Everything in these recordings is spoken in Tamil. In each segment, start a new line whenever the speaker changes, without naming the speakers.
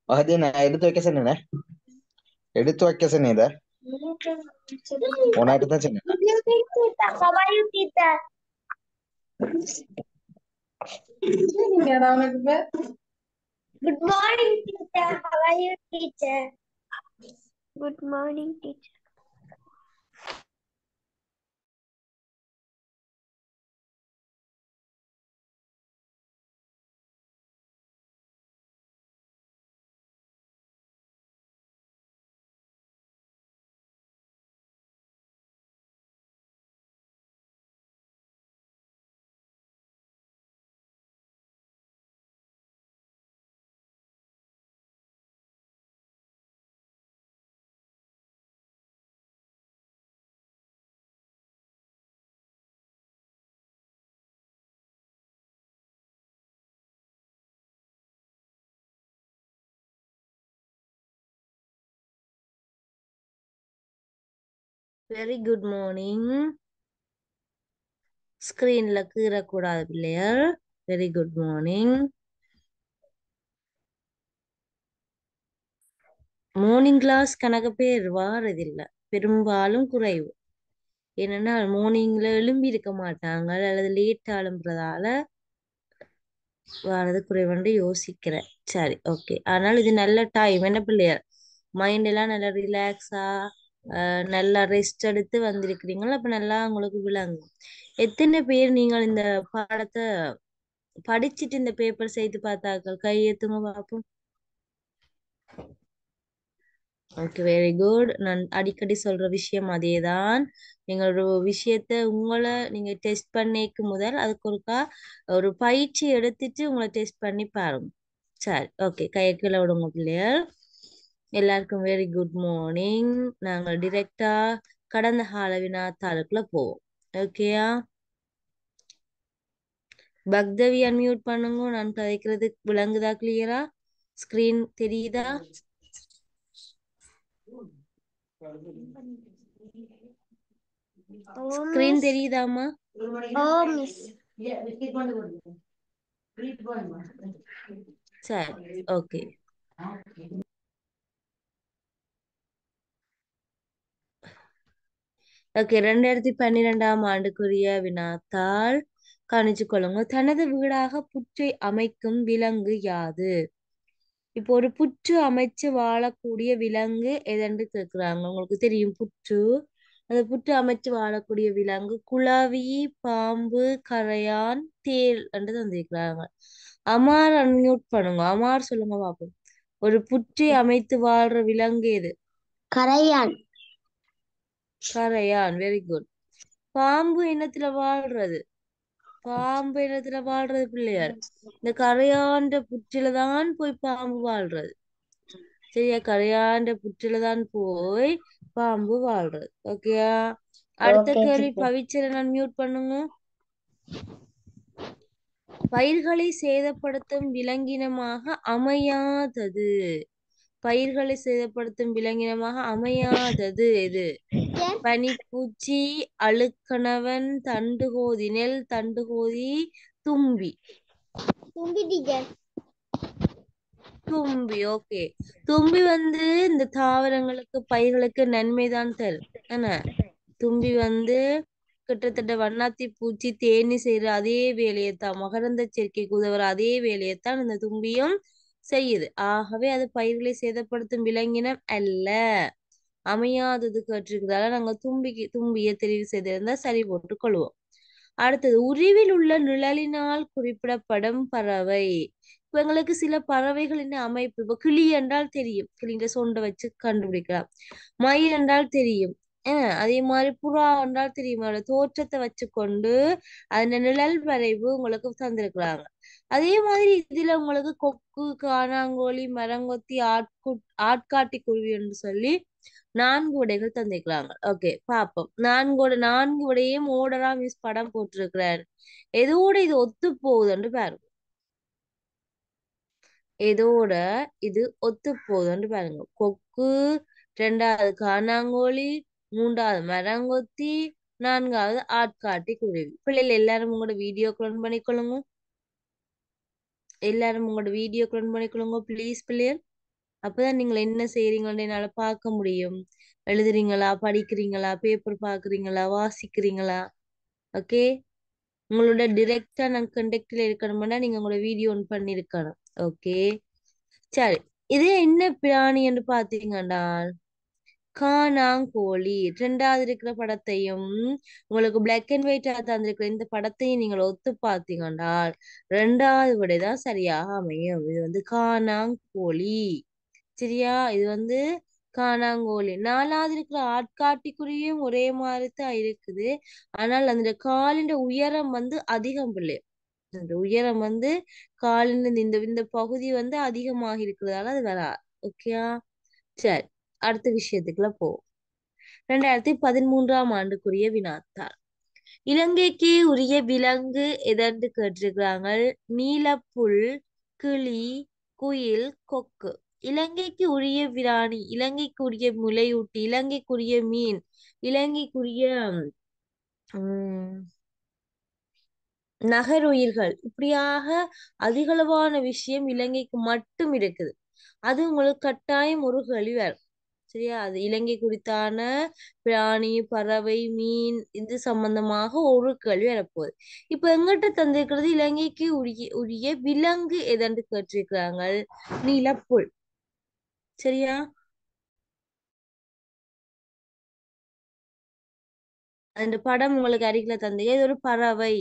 அது நான் எடுத்து வைக்க சொன்னேனே. எடுத்து வைக்க சொன்னேன் இதை. உன்கிட்ட தான் சொன்னேன்.
How are you, teacher? Good morning, teacher. How are you, teacher? Good morning, teacher.
Very good morning. ஸ்கிரீன்ல கீறக்கூடாது பிள்ளையர். Very good morning. Morning class கணக்கு பேர் வாரதில்லை, பெரும்பாலும் குறைவு. ஏன்னா மார்னிங்ல எழும்பி இருக்க மாட்டாங்க அல்லது லேட்டா எழும்புறதால வாரது குறைவுன்னு யோசிக்கிறேன். சரி, ஓகே. ஆனால் இது நல்ல டைம் என்ன பிள்ளையர், மைண்ட் எல்லாம் நல்லா ரிலாக்ஸா நல்லா ரெஸ்ட் எடுத்து வந்திருக்கிறீங்களா, அப்ப நல்லா உங்களுக்கு விளங்கும். எத்தனை பேர் நீங்கள் இந்த பாடத்தை படிச்சுட்டு இந்த பேப்பர் செய்து பார்த்தாக்கள் கையெழுத்துங்க பார்ப்போம். Okay, very good. நான் அடிக்கடி சொல்ற விஷயம் அதேதான். நீங்கள் ஒரு விஷயத்த உங்களை நீங்க டெஸ்ட் பண்ணிக்கு முதல் அதுக்கு ஒரு பயிற்சி எடுத்துட்டு உங்களை டெஸ்ட் பண்ணி பாருங்க. சரி, ஓகே. கையை கீழே விடுங்க பிள்ளையர். எல்லாருக்கும் வெரி குட் மார்னிங். நாங்கள் டிரெக்டா கடந்த கால வினாத்தாளுக்குள்ள போவோம். ஓகேயா? பக்தவி அன்மியூட் பண்ணுங்க. நான் கதைக்கிறது விளங்குதா? கிளியரா? ஸ்கிரீன் தெரியுதா? ஸ்கிரீன் தெரியுதாமா? சரி, ஓகே. ஓகே, 2012ஆம் ஆண்டுக்குரிய வினாத்தாள் கணிச்சு கொள்ளுங்க. தனது வீடாக புற்றை அமைக்கும் விலங்கு யாது? இப்போ ஒரு புற்று அமைச்சு வாழக்கூடிய விலங்கு எதென்று கேட்கிறாங்க. உங்களுக்கு தெரியும் புற்று. அந்த புற்று அமைச்சு வாழக்கூடிய விலங்கு குளவி, பாம்பு, கரையான், தேல் என்று தந்திருக்கிறாங்க. அமார் அன்மியூட் பண்ணுங்க. அமார் சொல்லுங்க பாப்போம். ஒரு புற்றை அமைத்து வாழ்ற விலங்கு எது?
கரையான்.
கரையான், வெரி குட். பாம்பு இனத்துல வாழ்றது? பாம்பு இனத்துல வாழ்றது பிள்ளையார் இந்த கரையாண்ட புற்றில தான் போய் பாம்பு வாழ்றது. சரியா? கரையாண்ட புற்றில தான் போய் பாம்பு வாழ்றது. ஓகேயா? அடுத்த கேள்வி பவிச்சரை நான் மியூட் பண்ணுங்க. பயிர்களை சேதப்படுத்தும் விலங்கினமாக அமையாதது. பயிர்களை சேதப்படுத்தும் விலங்கினமாக அமையாதது எது? பனிப்பூச்சி, அழுக்கணவன், தண்டுகோதி, நெல் தண்டுகோதி, தும்பி. தும்பி, ஓகே. தும்பி இந்த தாவரங்களுக்கு பயிர்களுக்கு நன்மைதான் தரும். என்ன? தும்பி கிட்டத்தட்ட வண்ணாத்தி பூச்சி தேனி செய்யற அதே வேலையைத்தான், மகரந்த சேர்க்கைக்கு உதவுற அதே வேலையைத்தான் இந்த தும்பியும் செய்யுது. ஆகவே அது பயிர்களை சேதப்படுத்தும் விலங்கினம் அல்ல. அமையாதது கேட்டிருக்கிறதால நாங்க தும்பியை தெரிவு செய்திருந்தா சரி போட்டுக் கொள்வோம். அடுத்தது, உருவில் உள்ள நிழலினால் குறிப்பிடப்படும் பறவை. இப்ப எங்களுக்கு சில பறவைகளின் அமைப்பு, இப்ப கிளி என்றால் தெரியும், கிளின்ற சொண்டை வச்சு கண்டுபிடிக்கலாம். மயில் என்றால் தெரியும். அதே மாதிரி புறா என்றால் தெரியும். அதோட தோற்றத்தை வச்சு கொண்டு அந்த நிழல் வரைவு உங்களுக்கு தந்திருக்கிறாங்க. அதே மாதிரி இதுல உங்களுக்கு கொக்கு, காணாங்கோழி, மரங்கொத்தி, ஆட்காட்டி குருவி என்று சொல்லி 4 விடைகள் தந்திருக்கிறாங்க. ஓகே, பாப்போம். 4 விடையும் ஓடரா மிஸ் படம் போட்டிருக்கிறார். எதோட இது ஒத்து போகுதுன்னு பாருங்க. எதோட இது ஒத்து போகுதுன்னு பாருங்க. கொக்கு, 2வது காணாங்கோழி, 3வது மரங்கொத்தி, நான்காவது ஆட்காட்டி குருவி. பிள்ளைகள் எல்லாரும் உங்களோட வீடியோ ரன் பண்ணிக்கொள்ளுங்க. எல்லாரும் உங்களோட வீடியோ ரன் பண்ணிக்கொள்ளுங்க ப்ளீஸ் பிள்ளைகள். அப்பதான் நீங்கள் என்ன செய்றீங்கன்னு என்னால பார்க்க முடியும். எழுதுறீங்களா, படிக்கிறீங்களா, பேப்பர் பார்க்குறீங்களா, வாசிக்கிறீங்களா? ஓகே. உங்களோட டிரெக்டா நான் கண்டக்ட்ல இருக்கணும்னா நீங்க உங்களோட வீடியோ ஒன் பண்ணிருக்கணும். ஓகே. சரி. இது என்ன பிராணி என்று பாத்தீங்கன்னா காணாங்கோழி. ரெண்டாவது இருக்கிற படத்தையும் உங்களுக்கு பிளாக் அண்ட் ஒயிட்டா தந்திருக்கிற இந்த படத்தையும் நீங்கள் ஒத்து பார்த்தீங்கன்னா ரெண்டாவது விடைதான் சரியாக அமையும். இது வந்து காணாங்கோழி. சரியா? இது வந்து காணாங்கோழி. நாலாவது இருக்கிற ஆட்காட்டிக்குருவியும் ஒரே மாதிரி தான் இருக்குது. ஆனால் அந்த காலின் உயரம் வந்து அதிகம் பிள்ளை. இந்த உயரம் வந்து காலின் இந்த இந்த பகுதி வந்து அதிகமாக இருக்கிறதால அது வராது. ஓகேயா? சரி, அடுத்த விஷயத்துக்குள்ள போ. 2013ஆம் ஆண்டுக்குரிய வினாத்தாள். இலங்கைக்கு உரிய விலங்கு எதன்று கேட்டிருக்கிறாங்க. நீலப்புல், கிளி, குயில், கொக்கு. இலங்கைக்கு உரிய விராணி, இலங்கைக்கு உரிய முலையூட்டி, இலங்கைக்குரிய மீன், இலங்கைக்குரிய உம் நகருயிர்கள். இப்படியாக அதிகளவான விஷயம் இலங்கைக்கு மட்டும் இருக்குது. அது உங்களுக்கு கட்டாயம் ஒரு கேள்வி வரும். சரியா? அது இலங்கை குறித்தான பிராணி, பறவை, மீன் இது சம்பந்தமாக ஒரு கேள்வி வரப்போகுது. இப்ப எங்கிட்ட தந்திருக்கிறது இலங்கைக்கு உரிய உரிய விலங்கு எதன்று கேட்டிருக்கிறாங்க. நீலப்புல். சரியா? அந்த படம் உங்களுக்கு அருகில தந்தீங்க. இது ஒரு பறவை.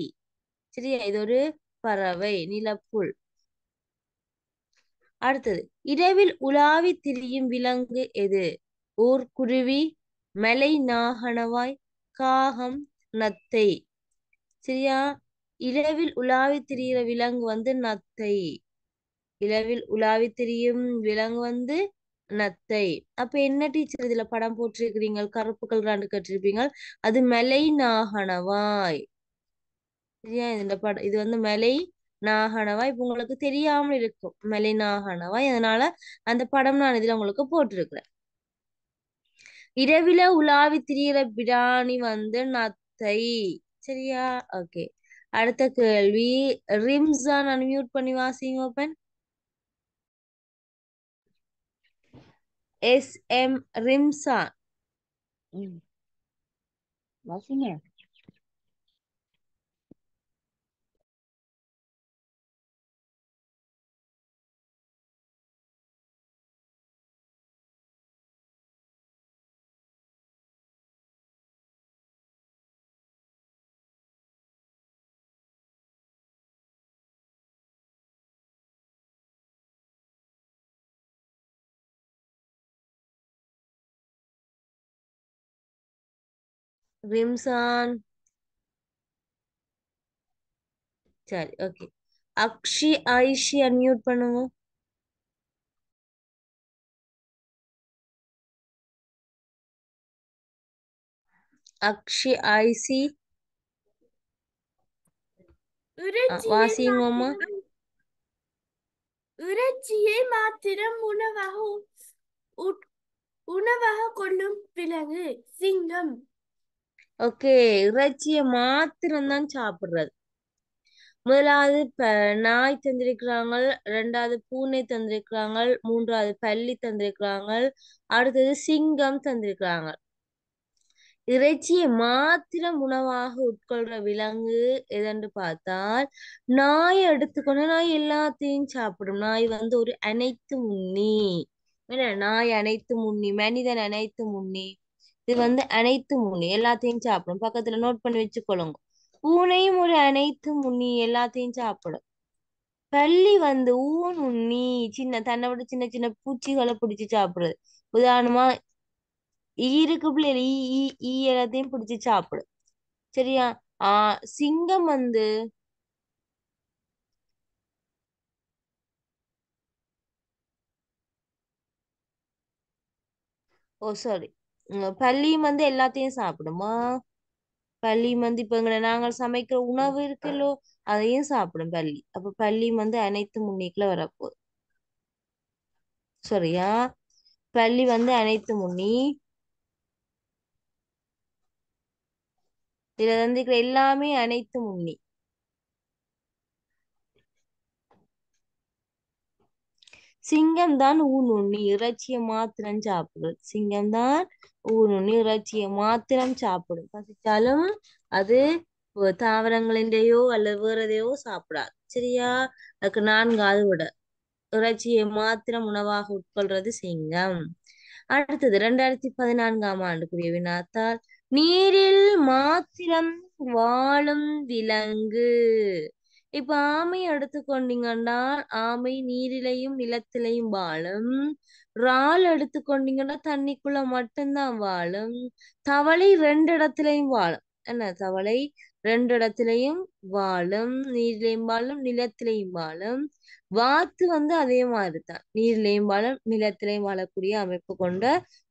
சரியா? இது ஒரு பறவை, நிலப்புல். அடுத்தது, இரவில் உலாவி திரியும் விலங்கு எது? ஊர்க்குருவி, மலை நாகணவாய், காகம், நத்தை. சரியா? இரவில் உலாவி திரிகிற விலங்கு வந்து நத்தை. இரவில் உலாவி திரியும் விலங்கு வந்து நத்தை. அப்ப என்ன டீச்சர் இதுல படம் போட்டிருக்கிறீங்க? கருப்பு கலராண்டு கட்டிருப்பீங்க. அது மலை நாகணவாய். சரியா? இந்த படம் இது வந்து மலை நாகணவாய். இப்ப உங்களுக்கு தெரியாமல் இருக்கும் மலை நாகணவாய். அதனால அந்த படம் நான் இதுல உங்களுக்கு போட்டிருக்கிறேன். இரவில உலாவி திரியிற பிராணி வந்து நத்தை. சரியா? ஓகே. அடுத்த கேள்வி. ரிம்ஸான் அன்மியூட் பண்ணி வாசிங்க ஓப்பன். SM ரிம்ஸான்.
வாசிங்க.
ரிம்ஸான். சரி, ஓகே. அக்ஷி ஐஷி அன்மியூட் பண்ணுங்க. அக்ஷி ஐசி வாசிங்கம்மா.
இறைச்சியை மாத்திரம் உணவாக கொள்ளும் விலங்கு சிங்கம்.
ஓகே, இறைச்சியை மாத்திரம் தான் சாப்பிடுறது. முதலாவது நாய் தந்திருக்கிறாங்க, ரெண்டாவது பூனை தந்திருக்கிறாங்க, மூன்றாவது பல்லி தந்திருக்கிறாங்க, அடுத்தது சிங்கம் தந்திருக்கிறாங்க. இறைச்சியை மாத்திரம் உணவாக உட்கொள்ற விலங்கு எதென்று பார்த்தால் நாய் எடுத்துக்கொண்டு நாய் எல்லாத்தையும் சாப்பிடும். நாய் வந்து ஒரு அனைத்து முன்னி. என்ன? நாய் அனைத்து முன்னி, மனிதன் அனைத்து முன்னி. இது வந்து அனைத்து முன்னி, எல்லாத்தையும் சாப்பிடும். பக்கத்துல நோட் பண்ணி வச்சுக்கொள்ளுங்க. பூனையும் ஒரு அனைத்து முன்னி, எல்லாத்தையும் சாப்பிடும். பல்லி வந்து ஊன் உண்ணி, சின்ன தன்னை விட சின்ன சின்ன பூச்சிகளை பிடிச்சு சாப்பிடுறது. உதாரணமா ஈருக்கு பிள்ளைகள் ஈ ஈ ஈ எல்லாத்தையும் பிடிச்சு சாப்பிடும். சரியா? சிங்கம் வந்து சாரி, பல்லியும் வந்து எல்லாத்தையும் சாப்பிடுமா? பல்லியும் வந்து இப்ப நாங்கள் சமைக்கிற உணவு இருக்குல்லோ அதையும் சாப்பிடும் பல்லி. அப்ப பல்லியும் வந்து அனைத்து முன்னிக்குள்ள வரப்போகுது. சரியா? பல்லி வந்து அனைத்து முன்னி. இதுல இருக்கிற எல்லாமே அனைத்து முன்னி. சிங்கம் தான் ஊனுண்ணி, இறைச்சியை மாத்திரம் சாப்பிடும். சிங்கம் தான் ஊனுண்ணி, இறைச்சியை மாத்திரம் சாப்பிடும். பசித்தாலும் அது தாவரங்களின்றையோ அல்லது வேற எதையோ சாப்பிடாது. சரியா? அதுக்கு 4வது விட இறைச்சியை மாத்திரம் உணவாக உட்கொள்றது சிங்கம். அடுத்தது 2014ஆம் ஆண்டுக்குரிய வினாத்தால் நீரில் மாத்திரம் வாழும் விலங்கு. இப்ப ஆமை எடுத்துக்கொண்டீங்கன்னா ஆமை நீரிலையும் நிலத்திலையும் வாழும். இறால் எடுத்துக்கொண்டீங்கன்னா தண்ணிக்குள்ள மட்டும்தான் வாழும். தவளை 2 இடத்துலையும் வாழும். என்ன தவளை 2 இடத்துலையும் வாழும், நீரிலையும் வாழும் நிலத்திலையும் வாழும். வாத்து அதே மாதிரி தான், நீர்லையும் வாழும் நிலத்திலையும் வாழக்கூடிய அமைப்பு கொண்ட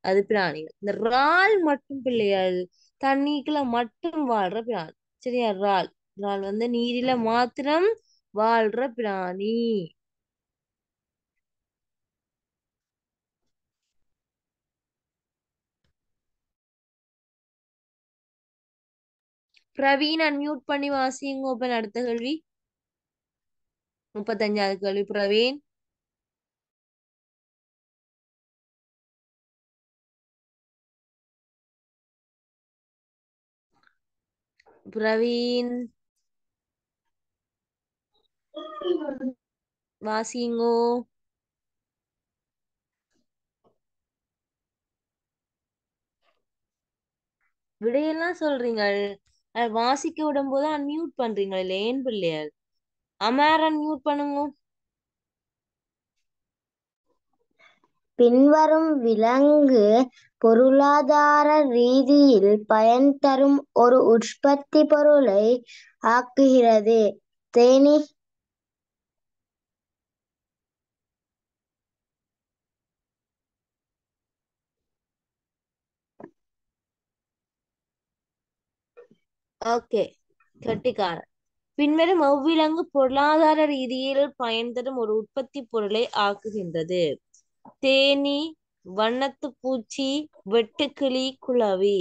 அது பிராணிகள். இந்த இறால் மட்டும் பிள்ளைகள் தண்ணிக்குள்ள மட்டும் வாழ்ற பிராணி. சரியா? இறால் இறால் நீரில மாத்திரம் வாழ்ற பிராணி. பிரவீன் அன்மியூட் பண்ணி வாசிங்க. ஓப்பன். அடுத்த கேள்வி 35வது கேள்வி. பிரவீன் பிரவீன் வாசிங்கோ. விடையெல்லாம் சொல்றீங்க, வாசிக்க விடும் போது அன்மியூட் பண்றீங்க. ஏன் பிள்ளையார்? அமர் அன்மியூட் பண்ணுங்க.
பின்வரும் விலங்கு பொருளாதார ரீதியில் பயன் தரும் ஒரு உற்பத்தி பொருளை ஆக்குகிறது. தேனீ.
ஓகே, கெட்டிக்காரன். பின்வரும் எவ்விலங்கு பொருளாதார ரீதியில் பயன் தரும் ஒரு உற்பத்தி பொருளை ஆக்குகின்றது? தேனீ, வண்ணத்து பூச்சி, வெட்டுக்கிளி, குளவி.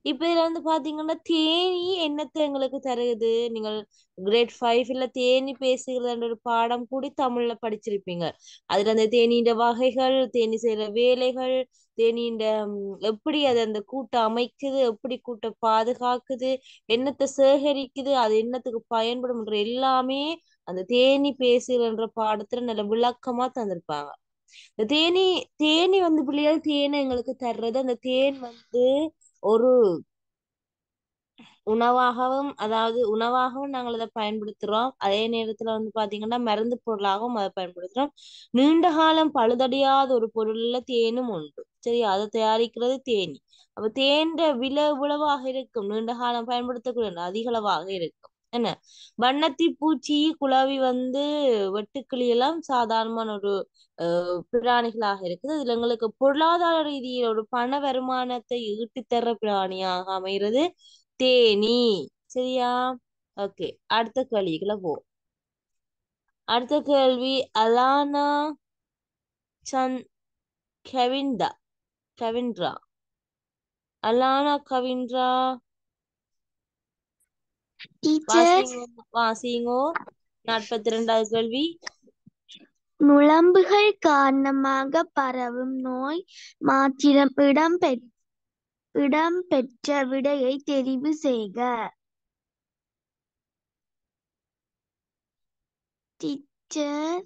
இப்ப இதுல பாத்தீங்கன்னா தேனி என்னத்தை எங்களுக்கு தருது? நீங்கள் கிரேட் 5ல தேனி பேசுகிறது ஒரு பாடம் கூடி தமிழ்ல படிச்சிருப்பீங்க. அதுல அந்த தேனீண்ட வகைகள், தேனி செய்யற வேலைகள், தேனீண்ட எப்படி அது அந்த கூட்டை அமைக்குது, எப்படி கூட்டை பாதுகாக்குது, என்னத்தை சேகரிக்குது, அது என்னத்துக்கு பயன்படும் எல்லாமே அந்த தேனி பேசுகிற பாடத்துல நல்ல விளக்கமா தந்திருப்பாங்க. இந்த தேனி தேனி பிள்ளைகள் தேனை எங்களுக்கு தர்றது, அந்த தேன் ஒரு உணவாகவும், அதாவது உணவாகவும் நாங்கள் அதை பயன்படுத்துறோம். அதே நேரத்துல பாத்தீங்கன்னா மருந்து பொருளாகவும் அதை பயன்படுத்துறோம். நீண்ட காலம் பழுதடையாத ஒரு பொருள்ல தேனும் உண்டு. சரி, அதை தயாரிக்கிறது தேனி. அப்ப தேன்ற விலை இவ்வளவாக இருக்கும், நீண்ட காலம் பயன்படுத்தக்கூடிய அதிக அளவாக இருக்கும். என்ன வண்ணத்தி பூச்சி, குளவி, வெட்டுக்கிளி எல்லாம் சாதாரணமான ஒரு பிராணிகளாக இருக்குது. இதுல எங்களுக்கு பொருளாதார ரீதியில் ஒரு பண வருமானத்தை ஈட்டித்தர பிராணியாக அமைகிறது தேனி. சரியா? ஓகே, அடுத்த கேள்விக்குள்ள போ. அடுத்த கேள்வி அலானா கவின்ரா. அலானா கவின்ரா வாசிங்கோ. 42வது கேள்வி.
நுளம்புகள் காரணமாக பரவும் நோய் மாத்திரம் இடம்பெற்ற விடையை தெரிவு செய்க. டீச்சர்.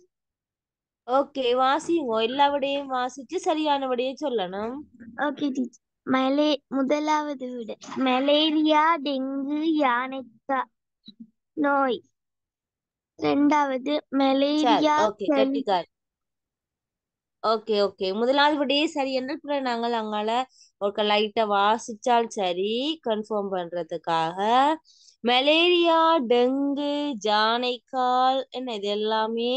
ஓகே, வாசிங்கோ. எல்லா விடையும் வாசிச்சு சரியான விடையை சொல்லணும்.
Okay teacher. முதலாவது விடை மலேரியா, டெங்கு, யானைக்கா நோய். 2வது மலேரியா.
ஓகே ஓகே, முதலாவது விடையே சரி என்றால் பிறகு நாங்கள் அங்கால ஒரு லைட்டா வாசிச்சால் சரி கன்ஃபார்ம் பண்றதுக்காக. மலேரியா, டெங்கு, ஜானைக்கால் என்ன இது எல்லாமே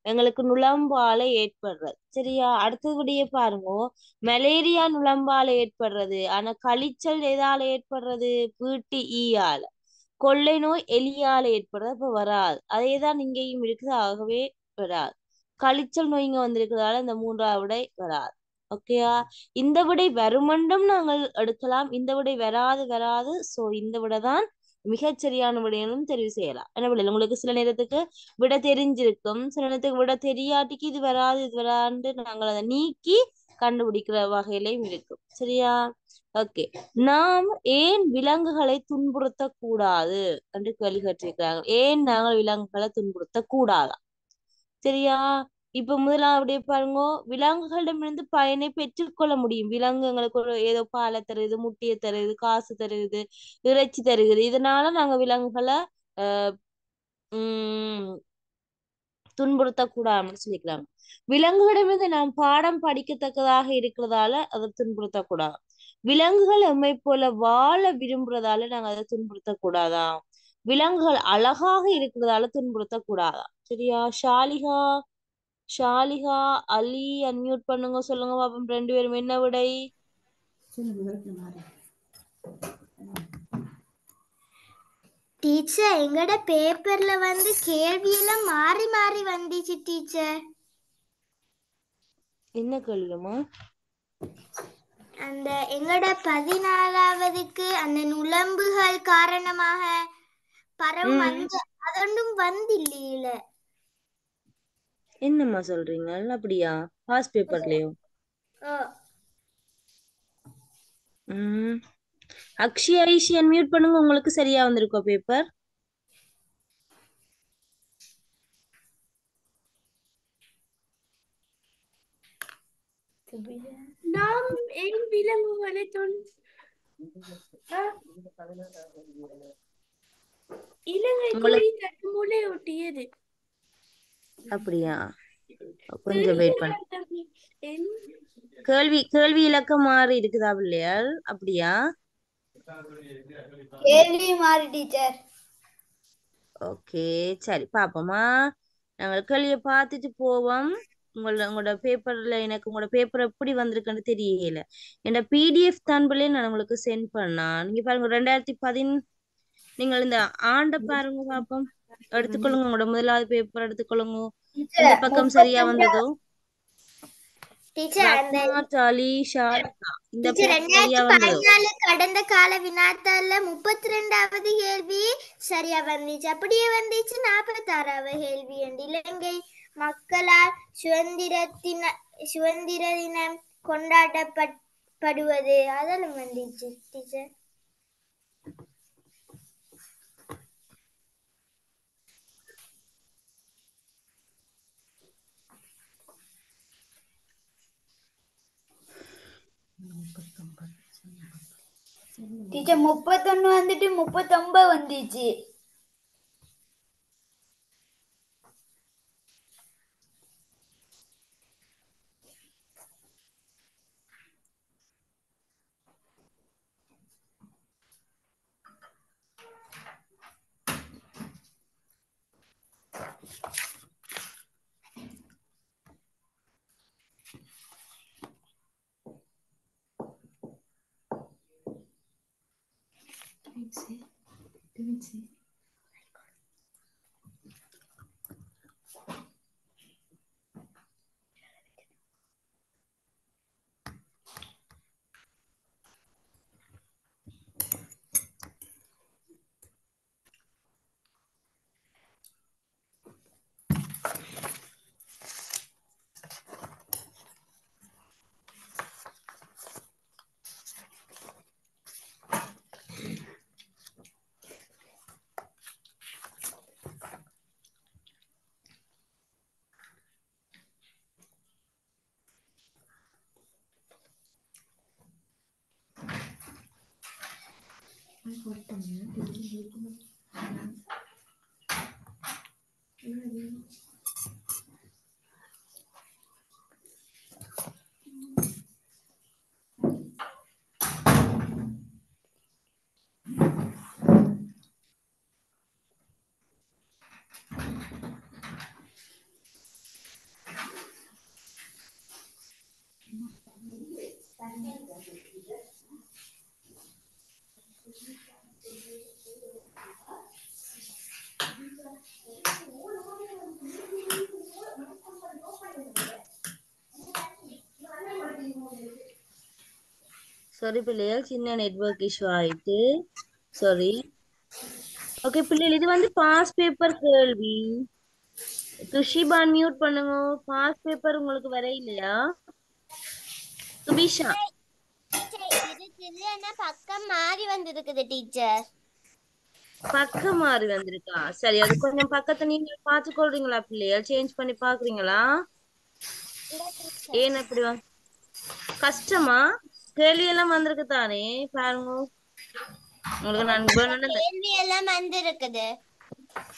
எங்களுக்கு நுளம்பால ஏற்படுறது. சரியா? அடுத்தது விடைய பாருங்க. மலேரியா நுளம்பால ஏற்படுறது, ஆனா கழிச்சல் எதால ஏற்படுறது? வீட்டு ஈயால. கொள்ளை நோய் எலியால ஏற்படுறது, அப்ப வராது. அதேதான் இங்கேயும் இருக்குது, ஆகவே வராது. கழிச்சல் நோய் இங்க வந்திருக்கிறதால இந்த 3வது விடை வராது. ஓகேயா? இந்த விடை வருமண்டும் நாங்கள் எடுக்கலாம், இந்த விடை வராது. சோ இந்த விடை தான் மிகச்சரியான விடையெனும் தெரிவு செய்யலாம். என்ன விட உங்களுக்கு சில நேரத்துக்கு விட தெரிஞ்சிருக்கும், சில நேரத்துக்கு விட தெரியாட்டிக்கு இது வராது நாங்கள் அதை நீக்கி கண்டுபிடிக்கிற வகையிலையும் இருக்கும். சரியா? ஓகே. நாம் ஏன் விலங்குகளை துன்புறுத்த கூடாது என்று கேள்வி கேட்டிருக்கிறாங்க. ஏன் நாங்கள் விலங்குகளை துன்புறுத்த கூடாதா? சரியா? இப்ப முதலாவது பாருங்க, விலங்குகளிடமிருந்து பயனை பெற்றுக்கொள்ள முடியும். விலங்கு எங்களுக்கு ஏதோ பாலை தருது, முட்டையை தருது, காசு தருது, இறைச்சி தருகுது. இதனால நாங்க விலங்குகளை உம் துன்புறுத்தக்கூடாதுன்னு சொல்லிக்கிறாங்க. விலங்குகளிடமிருந்து நாம் பாடம் படிக்கத்தக்கதாக இருக்கிறதால அதை துன்புறுத்தக்கூடாது. விலங்குகள் எம்மை போல வாழ விரும்புறதால நாங்க அதை துன்புறுத்தக்கூடாதா? விலங்குகள் அழகாக இருக்கிறதால துன்புறுத்தக்கூடாதா? சரியா? ஷாலிகா அலி அன்மியூட் பண்ணுங்க, சொல்லுங்க பாப்போம். 2 பேரும் என்ன விடை?
டீச்சர் எங்கட பேப்பர்ல வந்து கேள்வி எல்லாம் மாறி மாறி வந்துச்சு டீச்சர்.
என்ன கேள்விமா?
அந்த எங்கட 14வதுக்கு அந்த நுளம்புகள் காரணமாக பரவும் அந்த அதொன்றும் வந்தில்லையில.
என்னம்மா சொல்றீங்க? அப்படியா? பாஸ் பேப்பர்லயோ? அக்ஷயா ஐஷி அன்மியூட் பண்ணுங்க, உங்களுக்கு சரியா வந்திருக்கோ பேப்பர்?
நாம் ஏன் விலங்குகளை இலங்கை கோழி தட்டு மூளை ஒட்டியது.
அப்படியா? கொஞ்சம் வெயிட் பண்ணு. கேள்வி இலக்கம் மாறி இருக்குதா பிள்ளையார்? அப்படியா?
கேள்வி மாறி டீச்சர்.
ஓகே, சரி பாப்போமா. நாங்கள் கேள்வியை பார்த்துட்டு போவோம். உங்களோட பேப்பர்ல எனக்கு உங்களோட பேப்பர் எப்படி வந்திருக்குன்னு தெரியல. என்னோட பிடிஎஃப் தான் பிள்ளைய நான் உங்களுக்கு சென்ட் பண்ணா. நீங்க பாருங்க 2010 நீங்கள் இந்த ஆண்டை பாருங்க பாப்போம். எடுத்துக்கொள்ளுங்க, உங்களோட முதலாவது பேப்பர் எடுத்துக்கொள்ளுங்க. இந்த பக்கம் சரியா வந்ததோ?
கடந்த கால வினாத்தால 32வது கேள்வி சரியா வந்துச்சு. அப்படியே வந்துச்சு 46வது கேள்வி. இலங்கை மக்களால் சுதந்திர தினம் கொண்டாடப்படுவது அதெல்லாம் வந்துச்சு டீச்சர். டீச்சர் 31 வந்துட்டு 39 வந்துச்சு.
சாரி பிள்ளைகள், சின்ன நெட்வொர்க் இஷ்யூ ஆயிட்டு. சாரி. ஓகே பிள்ளைகள், இது வந்து பாஸ் பேப்பர் கேள்வி. துஷிபா மியூட் பண்ணுங்க. பாஸ் பேப்பர் உங்களுக்கு வர இல்லையா? சுபிஷா
இருக்குது ஆனா பக்கம் மாறி வந்திருக்குது டீச்சர்.
பக்கம் மாறி வந்திருக்கா? சரி, அது கொஞ்சம் பக்கத்தை நீங்க பார்த்துக்கொள்றீங்களா பிள்ளைகள்? சேஞ்ச் பண்ணி பாக்குறீங்களா? ஏன் அப்படி கஷ்டமா? கேள்வி எல்லாம் வந்திருக்கு தானே? பாருங்க, உங்களுக்கு நான்
கேள்வி எல்லாம் வந்திருக்குது.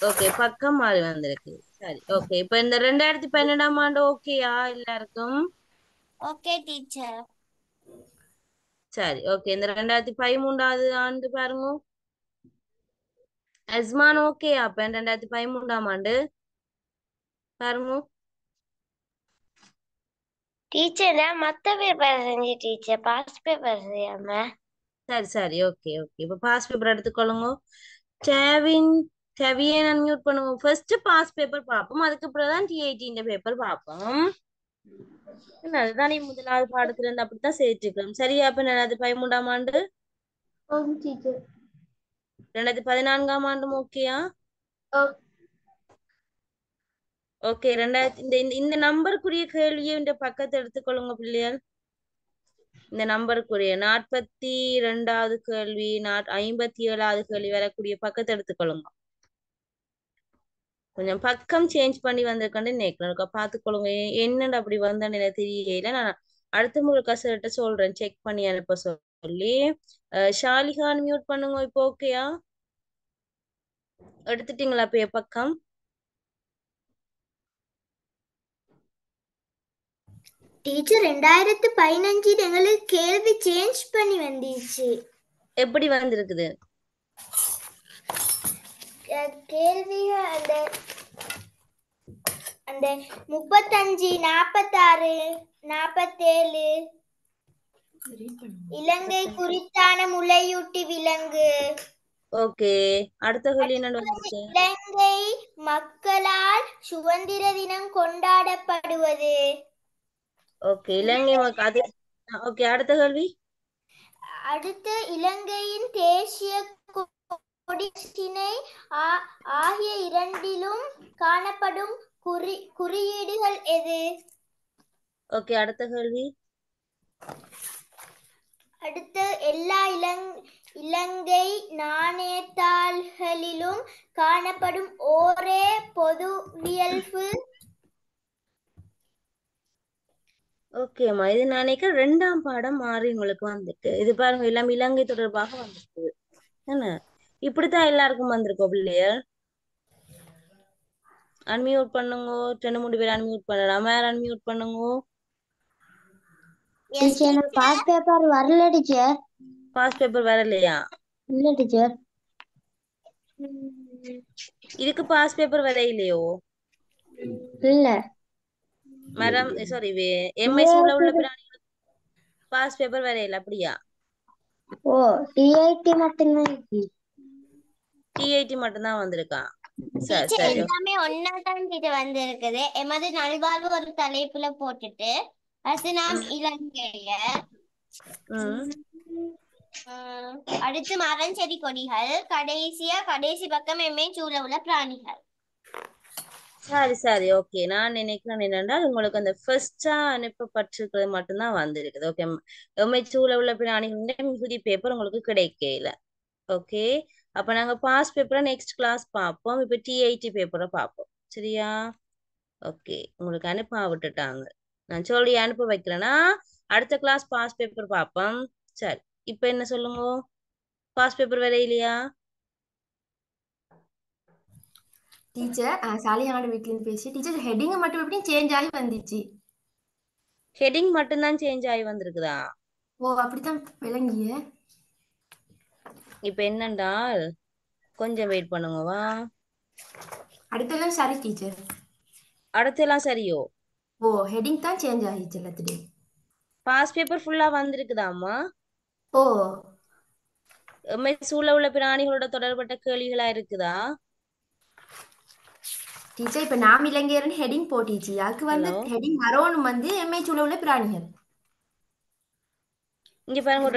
ஓகே, பக்கம் மாறி வந்திருக்கு. சரி, ஓகே. இப்ப இந்த 2012ஆம் ஆண்டு ஓகேயா எல்லாருக்கும்?
Okay teacher.
சரி, ஓகே. இந்த 2013ஆவது ஆண்டு பாருங்க. அஸ்மான் ஓகேயா? அப்ப 2013ஆம் ஆண்டு பாருங்க.
டீச்சர் நான் மத்த பேப்பர் செஞ்சு டீச்சர், பாஸ் பேப்பர் செய்யாம.
சரி சரி, ஓகே ஓகே. இப்ப பாஸ் பேப்பர் எடுத்துக்கொள்ளுங்க. டேவின் டேவியன் அன்மியூட் பண்ணுங்க. ஃபர்ஸ்ட் பாஸ் பேப்பர் பார்ப்போம், அதுக்கு அப்புறம் தான் T18 பேப்பர் பார்ப்போம். அதுதான் நீ முதலாவது பாடத்துல இருந்து அப்படித்தான் சேர்த்துக்கிறோம். சரியா? அப்ப 2013ஆம் ஆண்டு, 2014ஆம் ஆண்டும் ஓகேயா? ஓகே. இந்த நம்பருக்குரிய கேள்வியை இந்த பக்கத்தை எடுத்துக்கொள்ளுங்க பிள்ளைகள். இந்த நம்பருக்குரிய 42வது கேள்வி, 57வது கேள்வி வரக்கூடிய பக்கத்தை எடுத்துக்கொள்ளுங்க. கொஞ்சம் பக்கம் சேஞ்ச் பண்ணி வந்திருக்கேன்னு நினைக்கிறேன். பார்த்துக்கொள்ளுங்க. என்னன்னு அப்படி வந்தேன்னு எனக்கு தெரியல. நான் அடுத்த முறை கசர்கிட்ட சொல்றேன், செக் பண்ணி அனுப்ப சொல்லி. ஷாலிகான் மியூட் பண்ணுங்க. இப்போ ஓகேயா? எடுத்துட்டீங்களா இப்ப பக்கம்?
டீச்சர் 2015 எங்களுக்கு கேள்வி சேஞ்ச் பண்ணி வந்துச்சு.
எப்படி வந்திருக்குது
கேள்வி? அந்த அந்த 35, 46, 47 இலங்கை குறித்தான முளையூட்டி விலங்கு.
ஓகே. அடுத்த கேள்வி என்னன்னு வந்திருக்கு?
இலங்கை மக்களால் சுதந்திர தினம் கொண்டாடப்படுவது.
ஓகே, இலங்கை அது ஓகே. அடுத்த கேள்வி.
அடுத்து இலங்கையின் தேசிய கொடி சினை ஆகிய இரண்டிலும் காணப்படும் குறியீடுகள் எது?
ஓகே, அடுத்த கேள்வி.
அடுத்து எல்லா இலங்கை நாணயத்தாள்களிலும் காணப்படும் ஒரே பொதுவியல்பு.
ஓகேம்மா, இது நான் நினைக்கிறேன் 2ஆம் பாடம் மாறி உங்களுக்கு வந்துட்டு. இது பாருங்க, எல்லாம் இலங்கை தொடர்பாக வந்திருக்கு. என்ன இப்படித்தான் எல்லாருக்கும் வந்திருக்கோம் பிள்ளையர். அன்மியூட் பண்ணுங்க. 2-3 பேர் அன்மியூட் பண்ணலாம். வேற அன்மியூட் பண்ணுங்க.
பாஸ் பேப்பர் வரல டீச்சர்.
பாஸ் பேப்பர் வரலையா?
இல்ல டீச்சர்.
இதுக்கு பாஸ் பேப்பர் வர இல்லையோ?
இல்ல
மேடம், சாரி, எம்ஐ உள்ள பிராணிகளுக்கு பாஸ் பேப்பர் வரையில. அப்படியா?
ஓ, டிஐடி மட்டும்தான்.
T18 மட்டும்தான் வந்திருக்கா? சரி சரி.
எல்லாமே ஒன்னாதான் இது வந்திருக்குது. எமது நல்வாழ்வு ஒரு தலைப்புல போட்டுட்டு அது நாம் இலங்கைய. அடுத்து மரம் செடி கொடிகள். கடைசி பக்கம் எம்மை சூழ உள்ள பிராணிகள்.
சரி சரி, ஓகே. நான் நினைக்கிறேன் என்னென்றால் உங்களுக்கு அந்த ஃபர்ஸ்டா அனுப்பப்பட்டிருக்கிறது மட்டும்தான் வந்திருக்குது. ஓகே, எம்ஐச்சூல உள்ள பிராணிகளுடைய மிகுதி பேப்பர் உங்களுக்கு கிடைக்கல. ஓகே, அப்ப நாங்க பாஸ் பேப்பரை நெக்ஸ்ட் கிளாஸ் பார்ப்போம். இப்ப T80 பேப்பரை பார்ப்போம். சரியா? ஓகே, உங்களுக்கு அனுப்ப விட்டுட்டாங்க. நான் சொல்லி அனுப்ப வைக்கிறேன்னா அடுத்த கிளாஸ் பாஸ் பேப்பர் பார்ப்போம். சரி, இப்ப என்ன சொல்லுங்க? பாஸ் பேப்பர் வேற இல்லையா
டீச்சர்? சாலியானோட வீட்ல இருந்து பேசி டீச்சர், ஹெட்டிங் மட்டும் எப்படி சேஞ்ச் ஆகி வந்துச்சு?
ஹெட்டிங் மட்டும்தான் சேஞ்ச் ஆகி வந்திருக்குதா?
ஓ, அப்படித்தான் விளங்கிய.
இப்ப என்னண்டால் கொஞ்சம் வெயிட் பண்ணுங்கவா.
அடுத்தெல்லாம் சரி டீச்சர்.
அடுத்தெல்லாம் சரியோ?
ஓ, ஹெட்டிங் தான் சேஞ்ச் ஆகிச்சு எல்லாத்துலயும்.
பாஸ் பேப்பர் ஃபுல்லா வந்திருக்குதாம்மா?
ஓ,
சூழ உள்ள பிராணிகளோட தொடர்பட்ட கேள்விகளா இருக்குதா?
டீச்சர் இப்ப நாம் இலங்கையர்னு ஹெட்டிங் போட்டிச்சு. அதுக்கு வந்து ஹெட்டிங் வரணும் வந்து எம்ஐ சூழ உள்ள பிராணிகள்.
இங்க பாருங்க,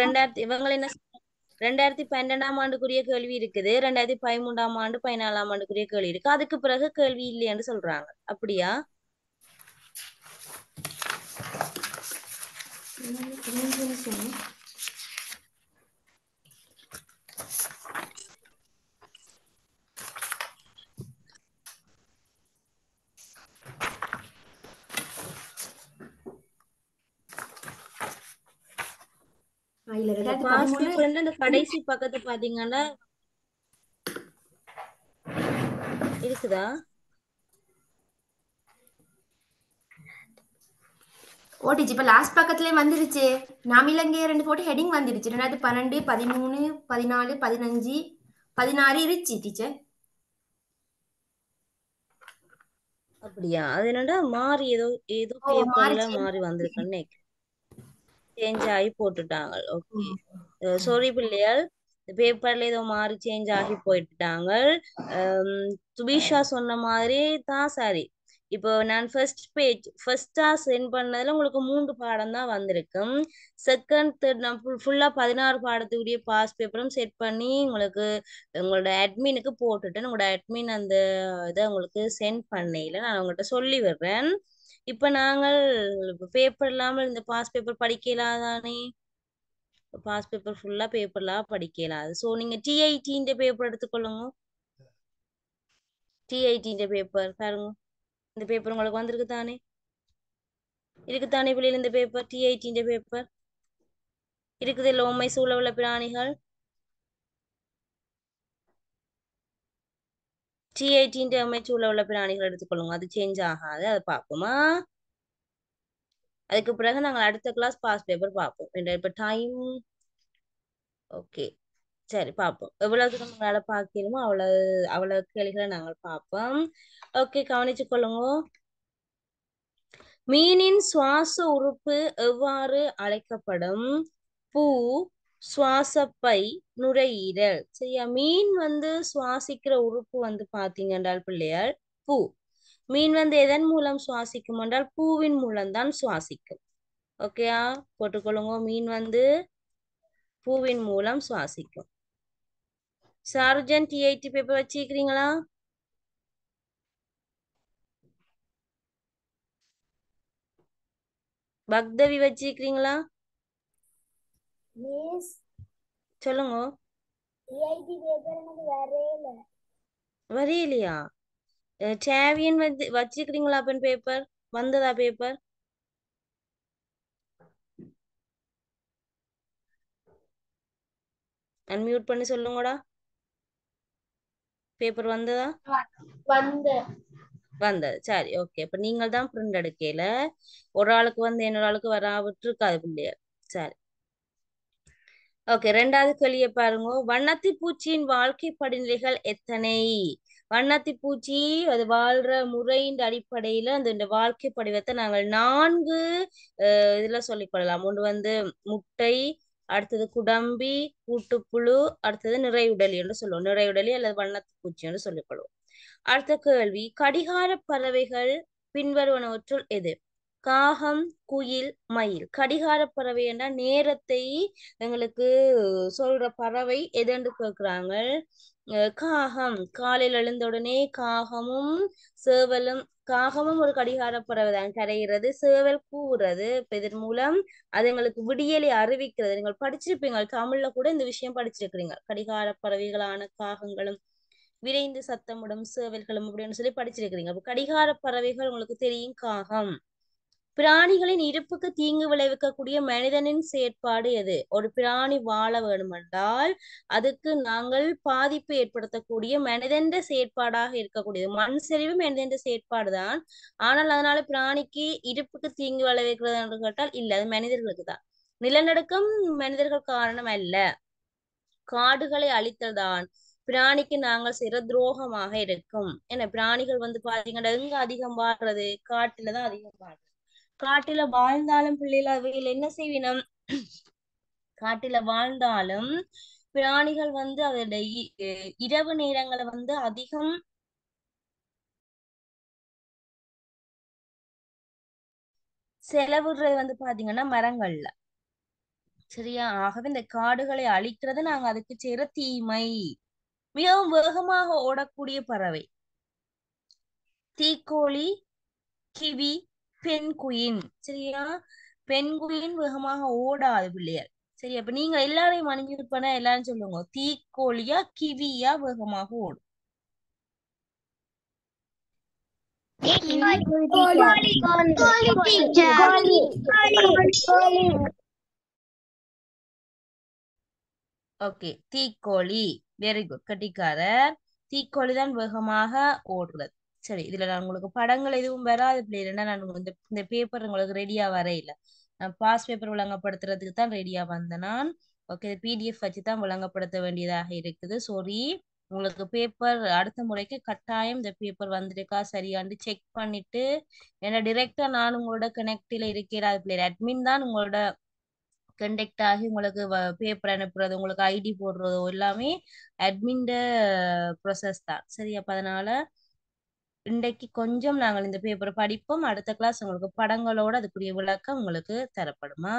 2012ஆம் ஆண்டுக்குரிய கேள்வி இருக்குது, 2013ஆம் ஆண்டு 14ஆம் ஆண்டுக்குரிய கேள்வி இருக்கு, அதுக்கு பிறகு கேள்வி இல்லைன்னு சொல்றாங்க. அப்படியா?
இல்ல
இந்த
2013
பாஸ் பேப்பர்ல இந்த கடைசி பக்கத்தை பாத்தீங்கன்னா இருக்குதா?
ஓடிச்சு. இப்ப லாஸ்ட் பக்கத்துலயே வந்துருச்சு. நாம் இலங்கைய 2 போட்டு ஹெட்டிங் வந்துருச்சு. 2012, 13, 14, 15, 16 இருச்சு டீச்சர்.
அப்படியா? அது என்னடா மாறி ஏதோ ஏதோ
ஓ
பேப்பர்ல
மாறிச்சு.
மாறி வந்திருக்குன்னு சேஞ்ச் ஆகி போட்டுட்டாங்க. ஓகே, சாரி பிள்ளைகள், பேப்பர்ல ஏதோ மாறி சேஞ்ச் ஆகி போயிட்டாங்க. சுபிஷா சொன்ன மாதிரி தான் சரி. இப்போ நான் ஃபர்ஸ்டா சென்ட் பண்ணதுல உங்களுக்கு 3 பாடம் தான் வந்திருக்கும். செகண்ட், தேர்ட் நான் ஃபுல்லா 16 பாடத்துக்குரிய பாஸ் பேப்பரும் செட் பண்ணி உங்களுக்கு உங்களோட அட்மினுக்கு போட்டுட்டேன். உங்களோட அட்மின் அந்த இதை உங்களுக்கு சென்ட் பண்ணல, நான் உங்கள்கிட்ட சொல்லி விடுறேன். இப்ப நாங்கள் பேப்பர் இல்லாமல் இந்த பாஸ் பேப்பர் படிக்கலாதானே? பாஸ் பேப்பர் ஃபுல்லா பேப்பர்லாம் படிக்கலாம். ஸோ நீங்க T18 பேப்பர் எடுத்துக்கொள்ளுங்க. T18 பேப்பர் பாருங்க, இந்த பேப்பர் உங்களுக்கு வந்திருக்கு தானே? இருக்குதானே பிள்ளைகள்? இந்த பேப்பர் T18 பேப்பர் இருக்குது இல்லை? உண்மை சூழ உள்ள பிராணிகள் T18 உண்மை சூழ உள்ள பிராணிகள் எடுத்துக்கொள்ளுங்க, அது சேஞ்ச் ஆகாது. அதை பார்ப்போமா? அதுக்கு பிறகு நாங்கள் அடுத்த கிளாஸ் பாஸ் பேப்பர் பார்ப்போம். இப்ப டைம் ஓகே, சரி பார்ப்போம். எவ்வளவு தூரம் நம்மளால பார்க்கணுமோ அவ்வளவு கேள்விகளை நாங்கள் பார்ப்போம். ஓகே, கவனிச்சு கொள்ளுங்க. மீனின் சுவாச உறுப்பு எவ்வாறு அழைக்கப்படும்? பூ, சுவாசப்பை, நுரையீரல். சரியா? மீன் சுவாசிக்கிற உறுப்பு பாத்தீங்க என்றால் பிள்ளையார் பூ. மீன் எதன் மூலம் சுவாசிக்கும் என்றால் பூவின் மூலம் தான் சுவாசிக்கும். ஓகேயா? போட்டுக்கொள்ளுங்க. மீன் பூவின் மூலம் சுவாசிக்கும். சார்ஜன் T80 பேப்பர் வச்சிருக்கிறீங்களா? பக்தவி வச்சிருக்கிறீங்களா?
மிஸ்
சொல்லுங்க.
டிஐடி பேப்பர் எனக்கு வரையில.
வரையிலையா? டேவியன் வச்சிருக்கிறீங்களா? பென் பேப்பர் வந்ததா? பேப்பர் அன்மியூட் பண்ணி சொல்லுங்கடா. பேப்பர் வந்ததா? வந்தது. சரி, ஓகே. அப்ப நீங்கள் தான் பிரிண்ட் எடுக்கல. ஒரு ஆளுக்கு இன்னொரு ஆளுக்கு வராவிட்டு இருக்காது பிள்ளையர். சரி, ஓகே. 2வது கேள்வியை பாருங்க. வண்ணத்தி பூச்சியின் வாழ்க்கை படிநிலைகள் எத்தனை? வண்ணத்தி பூச்சி அது வாழ்ற முறையின் அடிப்படையில அந்த வாழ்க்கை படிவத்தை நாங்கள் 4 இதுல சொல்லிக்கொள்ளலாம். ஒன்று முட்டை, அடுத்தது குடம்பி, கூட்டுப்புழு, அடுத்தது நிறையுடலி என்று சொல்லுவோம். நிறையுடலி அல்லது வண்ணத்தி பூச்சி என்று சொல்லிக்கொள்வோம். அடுத்த கேள்வி, கடிகார பறவைகள் பின்வருவனவற்றுள் எது? காகம், குயில், மயில். கடிகார பறவை என்றால் நேரத்தை எங்களுக்கு சொல்ற பறவை எதென்று கேட்கிறாங்க. காகம். காலையில் எழுந்த உடனே காகமும் சேவலும், காகமும் ஒரு கடிகார பறவை தான், கரைகிறது. சேவல் கூவுறது. இதன் மூலம் அது எங்களுக்கு விடியலை அறிவிக்கிறது. நீங்கள் படிச்சிருப்பீங்க, தமிழ்ல கூட இந்த விஷயம் படிச்சிருக்கிறீங்க. கடிகார பறவைகளான காகங்களும் விரைந்து சத்தமிடும் சேவல்களும் அப்படின்னு சொல்லி படிச்சிருக்கிறீங்க. அப்ப கடிகார பறவைகள் உங்களுக்கு தெரியும், காகம். பிராணிகளின் இருப்புக்கு தீங்கு விளைவிக்கக்கூடிய மனிதனின் செயற்பாடு எது? ஒரு பிராணி வாழ வேண்டுமென்றால் அதுக்கு நாங்கள் பாதிப்பு ஏற்படுத்தக்கூடிய மனிதன் செயற்பாடாக இருக்கக்கூடியது. மண் சரிவு மனிதன் செயற்பாடுதான். ஆனால் அதனால பிராணிக்கு இருப்புக்கு தீங்கு விளைவிக்கிறது என்று கேட்டால் இல்லை, அது மனிதர்களுக்கு தான். நிலநடுக்கம் மனிதர்கள் காரணம் அல்ல, காடுகளை அழித்தல் தான் பிராணிக்கு நாங்கள் செய்யற துரோகமாக இருக்கும். ஏன்னா பிராணிகள் பாத்தீங்கன்னா எங்க அதிகம் வாழ்றது? காட்டுலதான் அதிகம் வாழ்றது. காட்டுல வாழ்ந்தாலும் பிள்ளைகள் அவைகள் என்ன செய்வினம்? காட்டுல வாழ்ந்தாலும் பிராணிகள் அதோட இரவு நேரங்களை அதிகம் செலவிடுறது பாத்தீங்கன்னா மரங்கள்ல. சரியா? ஆகவே இந்த காடுகளை அழிக்கிறது நாங்க அதுக்கு செய்யற தீமை. மிகவும் வேகமாக ஓடக்கூடிய பறவை தீக்கோழி, கிவி, பெண்குயின். சரியா? பெண்குயின் வேகமாக ஓடாது பிள்ளையார். சரி, அப்ப நீங்க எல்லாரையும் அணிஞ்சிட்டு பண்ண எல்லாரும் சொல்லுங்க, தீக்கோழியா கிவியா வேகமாக ஓடும்? ஓகே, தீக்கோழி. வெரி குட், கட்டிக்காரர். தீக்கோழி தான் வேகமாக ஓடுறது. சரி, இதுல நான் உங்களுக்கு படங்கள் எதுவும் வராது பிள்ளைகள். நான் இந்த பேப்பர் உங்களுக்கு ரெடியா வரையில. நான் பாஸ் பேப்பர் விளங்கப்படுத்துறதுக்கு தான் ரெடியா வந்தேன் நான். ஓகே, பிடிஎஃப் வச்சு தான் விளங்கப்படுத்த வேண்டியதாக இருக்குது. சாரி. உங்களுக்கு பேப்பர் அடுத்த முறைக்கு கட்டாயம் இந்த பேப்பர் வந்திருக்கா சரியாண்டு செக் பண்ணிட்டு, ஏன்னா டிரெக்டா நான் உங்களோட கனெக்டில் இருக்கிற பிள்ளைகள் அட்மின் தான் உங்களோட கண்டெக்ட் ஆகி உங்களுக்கு பேப்பர் அனுப்புறது, உங்களுக்கு ஐடி போடுறதோ எல்லாமே அட்மின் ப்ரொசஸ் தான். சரி, அப்ப அதனால இன்றைக்கு கொஞ்சம் நாங்கள் இந்த பேப்பரை படிப்போம். அடுத்த கிளாஸ் உங்களுக்கு படங்களோட அதுக்குரிய விளக்கம் உங்களுக்கு தரப்படுமா?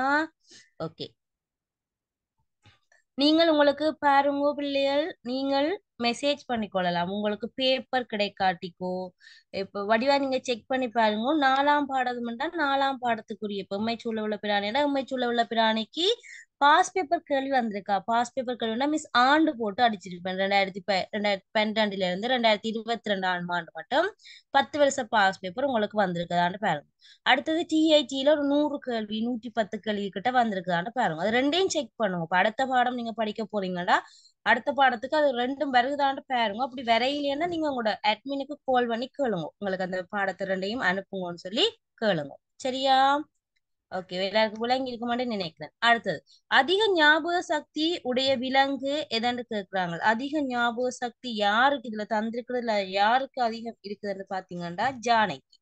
ஓகே, நீங்கள் உங்களுக்கு பாருங்க பிள்ளைகள், நீங்கள் மெசேஜ் பண்ணிக்கொள்ளலாம். உங்களுக்கு பேப்பர் கிடைக்காட்டிக்கோ இப்ப வடிவா நீங்க செக் பண்ணி பாருங்க. 4ஆம் பாடம் என்றால் 4ஆம் பாடத்துக்குரிய இப்ப உண்மைச்சூழ உள்ள பிராணினா உண்மைச்சூழ உள்ள பிராணிக்கு பாஸ் பேப்பர் கேள்வி வந்திருக்கா? பாஸ் பேப்பர் கேள்வினா மிஸ் ஆண்டு போட்டு அடிச்சிருப்பேன். 2012 இருந்து 2022 ஆண்டு மட்டும் 10 வருஷ பாஸ் பேப்பர் உங்களுக்கு வந்திருக்குதான்னு பாருங்க. அடுத்தது டிஐடியில ஒரு 100 கேள்வி 110 கேள்வி கிட்ட வந்திருக்குதான்னு பாருங்க. அது ரெண்டையும் செக் பண்ணுங்க. இப்ப அடுத்த பாடம் நீங்க படிக்க போறீங்கன்னா அடுத்த பாடத்துக்கு அது ரெண்டும் வருகுதான்னு பாருங்க. அப்படி வரையிலேன்னா நீங்க உங்களோட அட்மினுக்கு கால் பண்ணி கேளுங்க, உங்களுக்கு அந்த பாடத்தை ரெண்டையும் அனுப்புங்கன்னு சொல்லி கேளுங்க. சரியா? ஓகே, எல்லாருக்கும் விளங்கி இருக்க மாட்டேன்னு நினைக்கிறேன். அடுத்தது, அதிக ஞாபக சக்தி உடைய விலங்கு எதன்னு கேக்குறாங்க. அதிக ஞாபக சக்தி யாருக்கு இதுல தந்திருக்கிறதுல யாருக்கு அதிகம் இருக்குதுன்னு பாத்தீங்கன்னா ஜானைக்கு.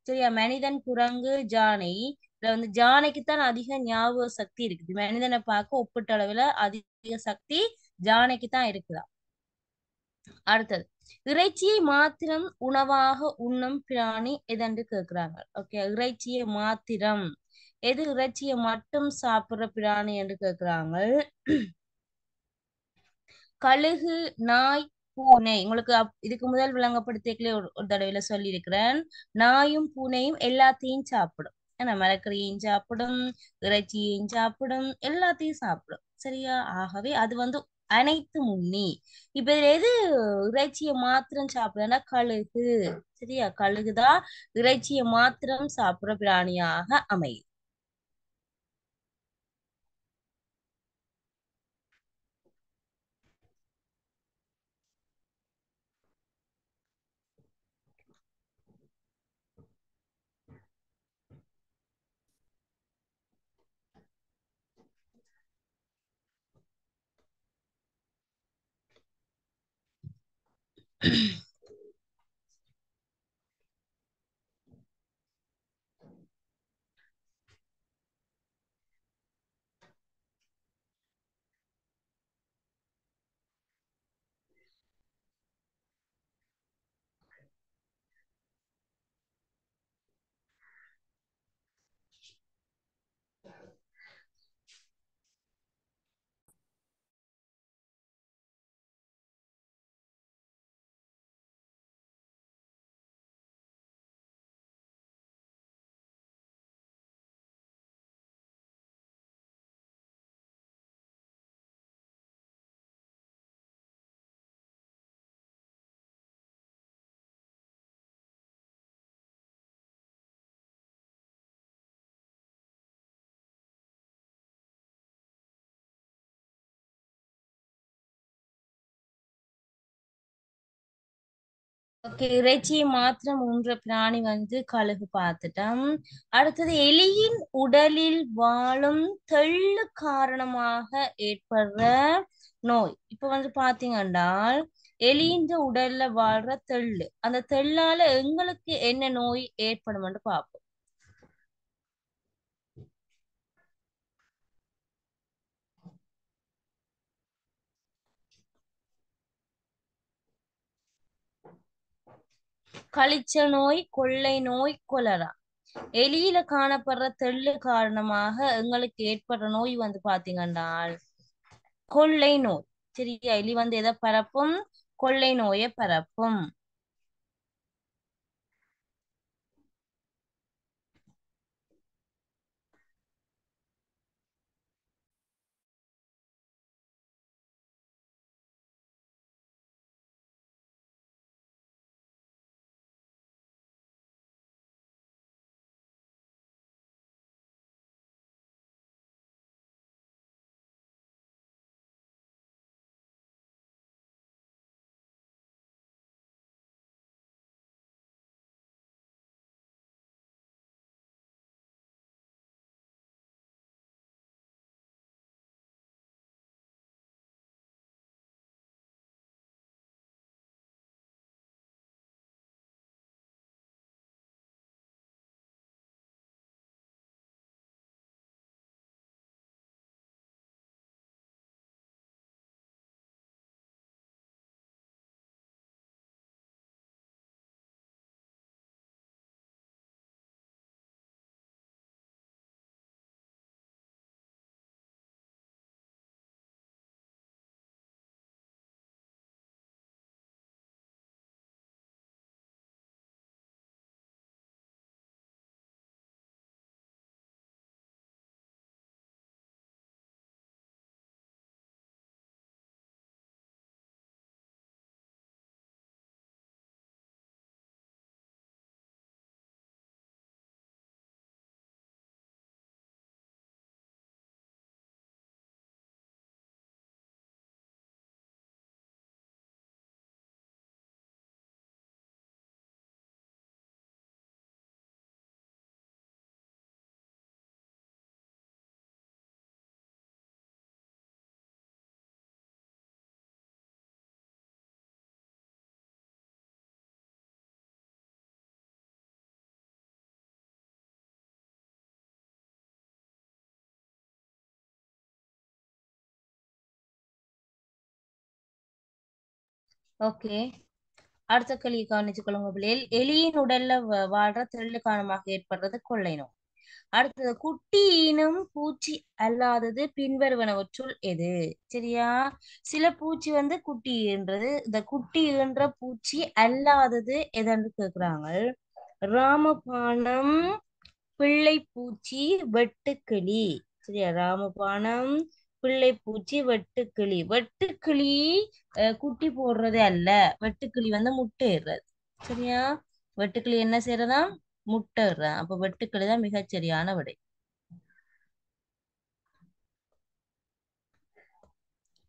சரியா? மனிதன், குரங்கு, ஜானை. இதுல வந்து ஜானைக்குத்தான் அதிக ஞாபக சக்தி இருக்குது. மனிதனை பார்க்க ஒப்பிட்ட அளவுல அதிக சக்தி ஜானைக்கு தான் இருக்குதா. அடுத்தது, இறைச்சியை மாத்திரம் உணவாக உண்ணும் பிராணி எதென்று கேக்குறாங்க. ஓகே, இறைச்சியை மாத்திரம் எது இறைச்சியை மட்டும் சாப்பிடுற பிராணி என்று கேக்குறாங்க. கழுகு, நாய், பூனை. உங்களுக்கு இதுக்கு முதல் விளங்கப்படுத்திக்கலே ஒரு தடவையில சொல்லி இருக்கிறேன். நாயும் பூனையும் எல்லாத்தையும் சாப்பிடும். ஏன்னா மரக்கறியையும் சாப்பிடும், இறைச்சியையும் சாப்பிடும், எல்லாத்தையும் சாப்பிடும். சரியா? ஆகவே அது வந்து அனைத்து முன்னி. இப்ப இதுல எது இறைச்சியை மாத்திரம் சாப்பிடுறா? கழுகு. சரியா? கழுகுதான் இறைச்சியை மாத்திரம் சாப்பிடுற பிராணியாக அமையும். ஓகே, இறைச்சியை மாத்திரம் உண்ற பிராணி வந்து கழுகு பார்த்துட்டோம். அடுத்தது, எலியின் உடலில் வாழும் தெள்ளு காரணமாக ஏற்படுற நோய். இப்ப வந்து பாத்தீங்கன்னா எலியின் உடல்ல வாழ்ற தெள்ளு, அந்த தெள்ளால எங்களுக்கு என்ன நோய் ஏற்படும் பார்ப்போம். களிச்ச நோய், கொள்ளை நோய், கொலரா. எலியில காணப்படுற தெள்ளு காரணமாக எங்களுக்கு ஏற்படுற நோய் வந்து பாத்தீங்கன்னா கொள்ளை நோய். சரியா, எலி வந்து எதை பரப்பும்? கொள்ளை நோயை பரப்பும். ஓகே, அடுத்த கேள்வி கவனிச்சுக்கொள்ளுங்க பிள்ளைகள். எலியின் உடல்ல வாழ்ற தெள்ளு காரணமாக ஏற்படுறது கொள்ளை நோய். அடுத்தது, குட்டி ஈனும் பூச்சி அல்லாதது பின்வருவனவற்றுள் எது? சரியா, சில பூச்சி வந்து குட்டி ஈன்றது. இந்த குட்டி ஈன்ற பூச்சி அல்லாதது எதன்னு கேக்குறாங்க. ராமபாணம், பிள்ளை பூச்சி, வெட்டுக்கிளி. சரியா, ராமபாணம், பிள்ளை பூச்சி, வெட்டுக்கிளி. வெட்டுக்கிளி குட்டி போடுறதே அல்ல. வெட்டுக்கிளி வந்து முட்டையிடுறது. சரியா, வெட்டுக்கிளி என்ன செய்யறதா? முட்டையிடுறா. அப்ப வெட்டுக்கிளி தான் மிகச் சரியான விடை.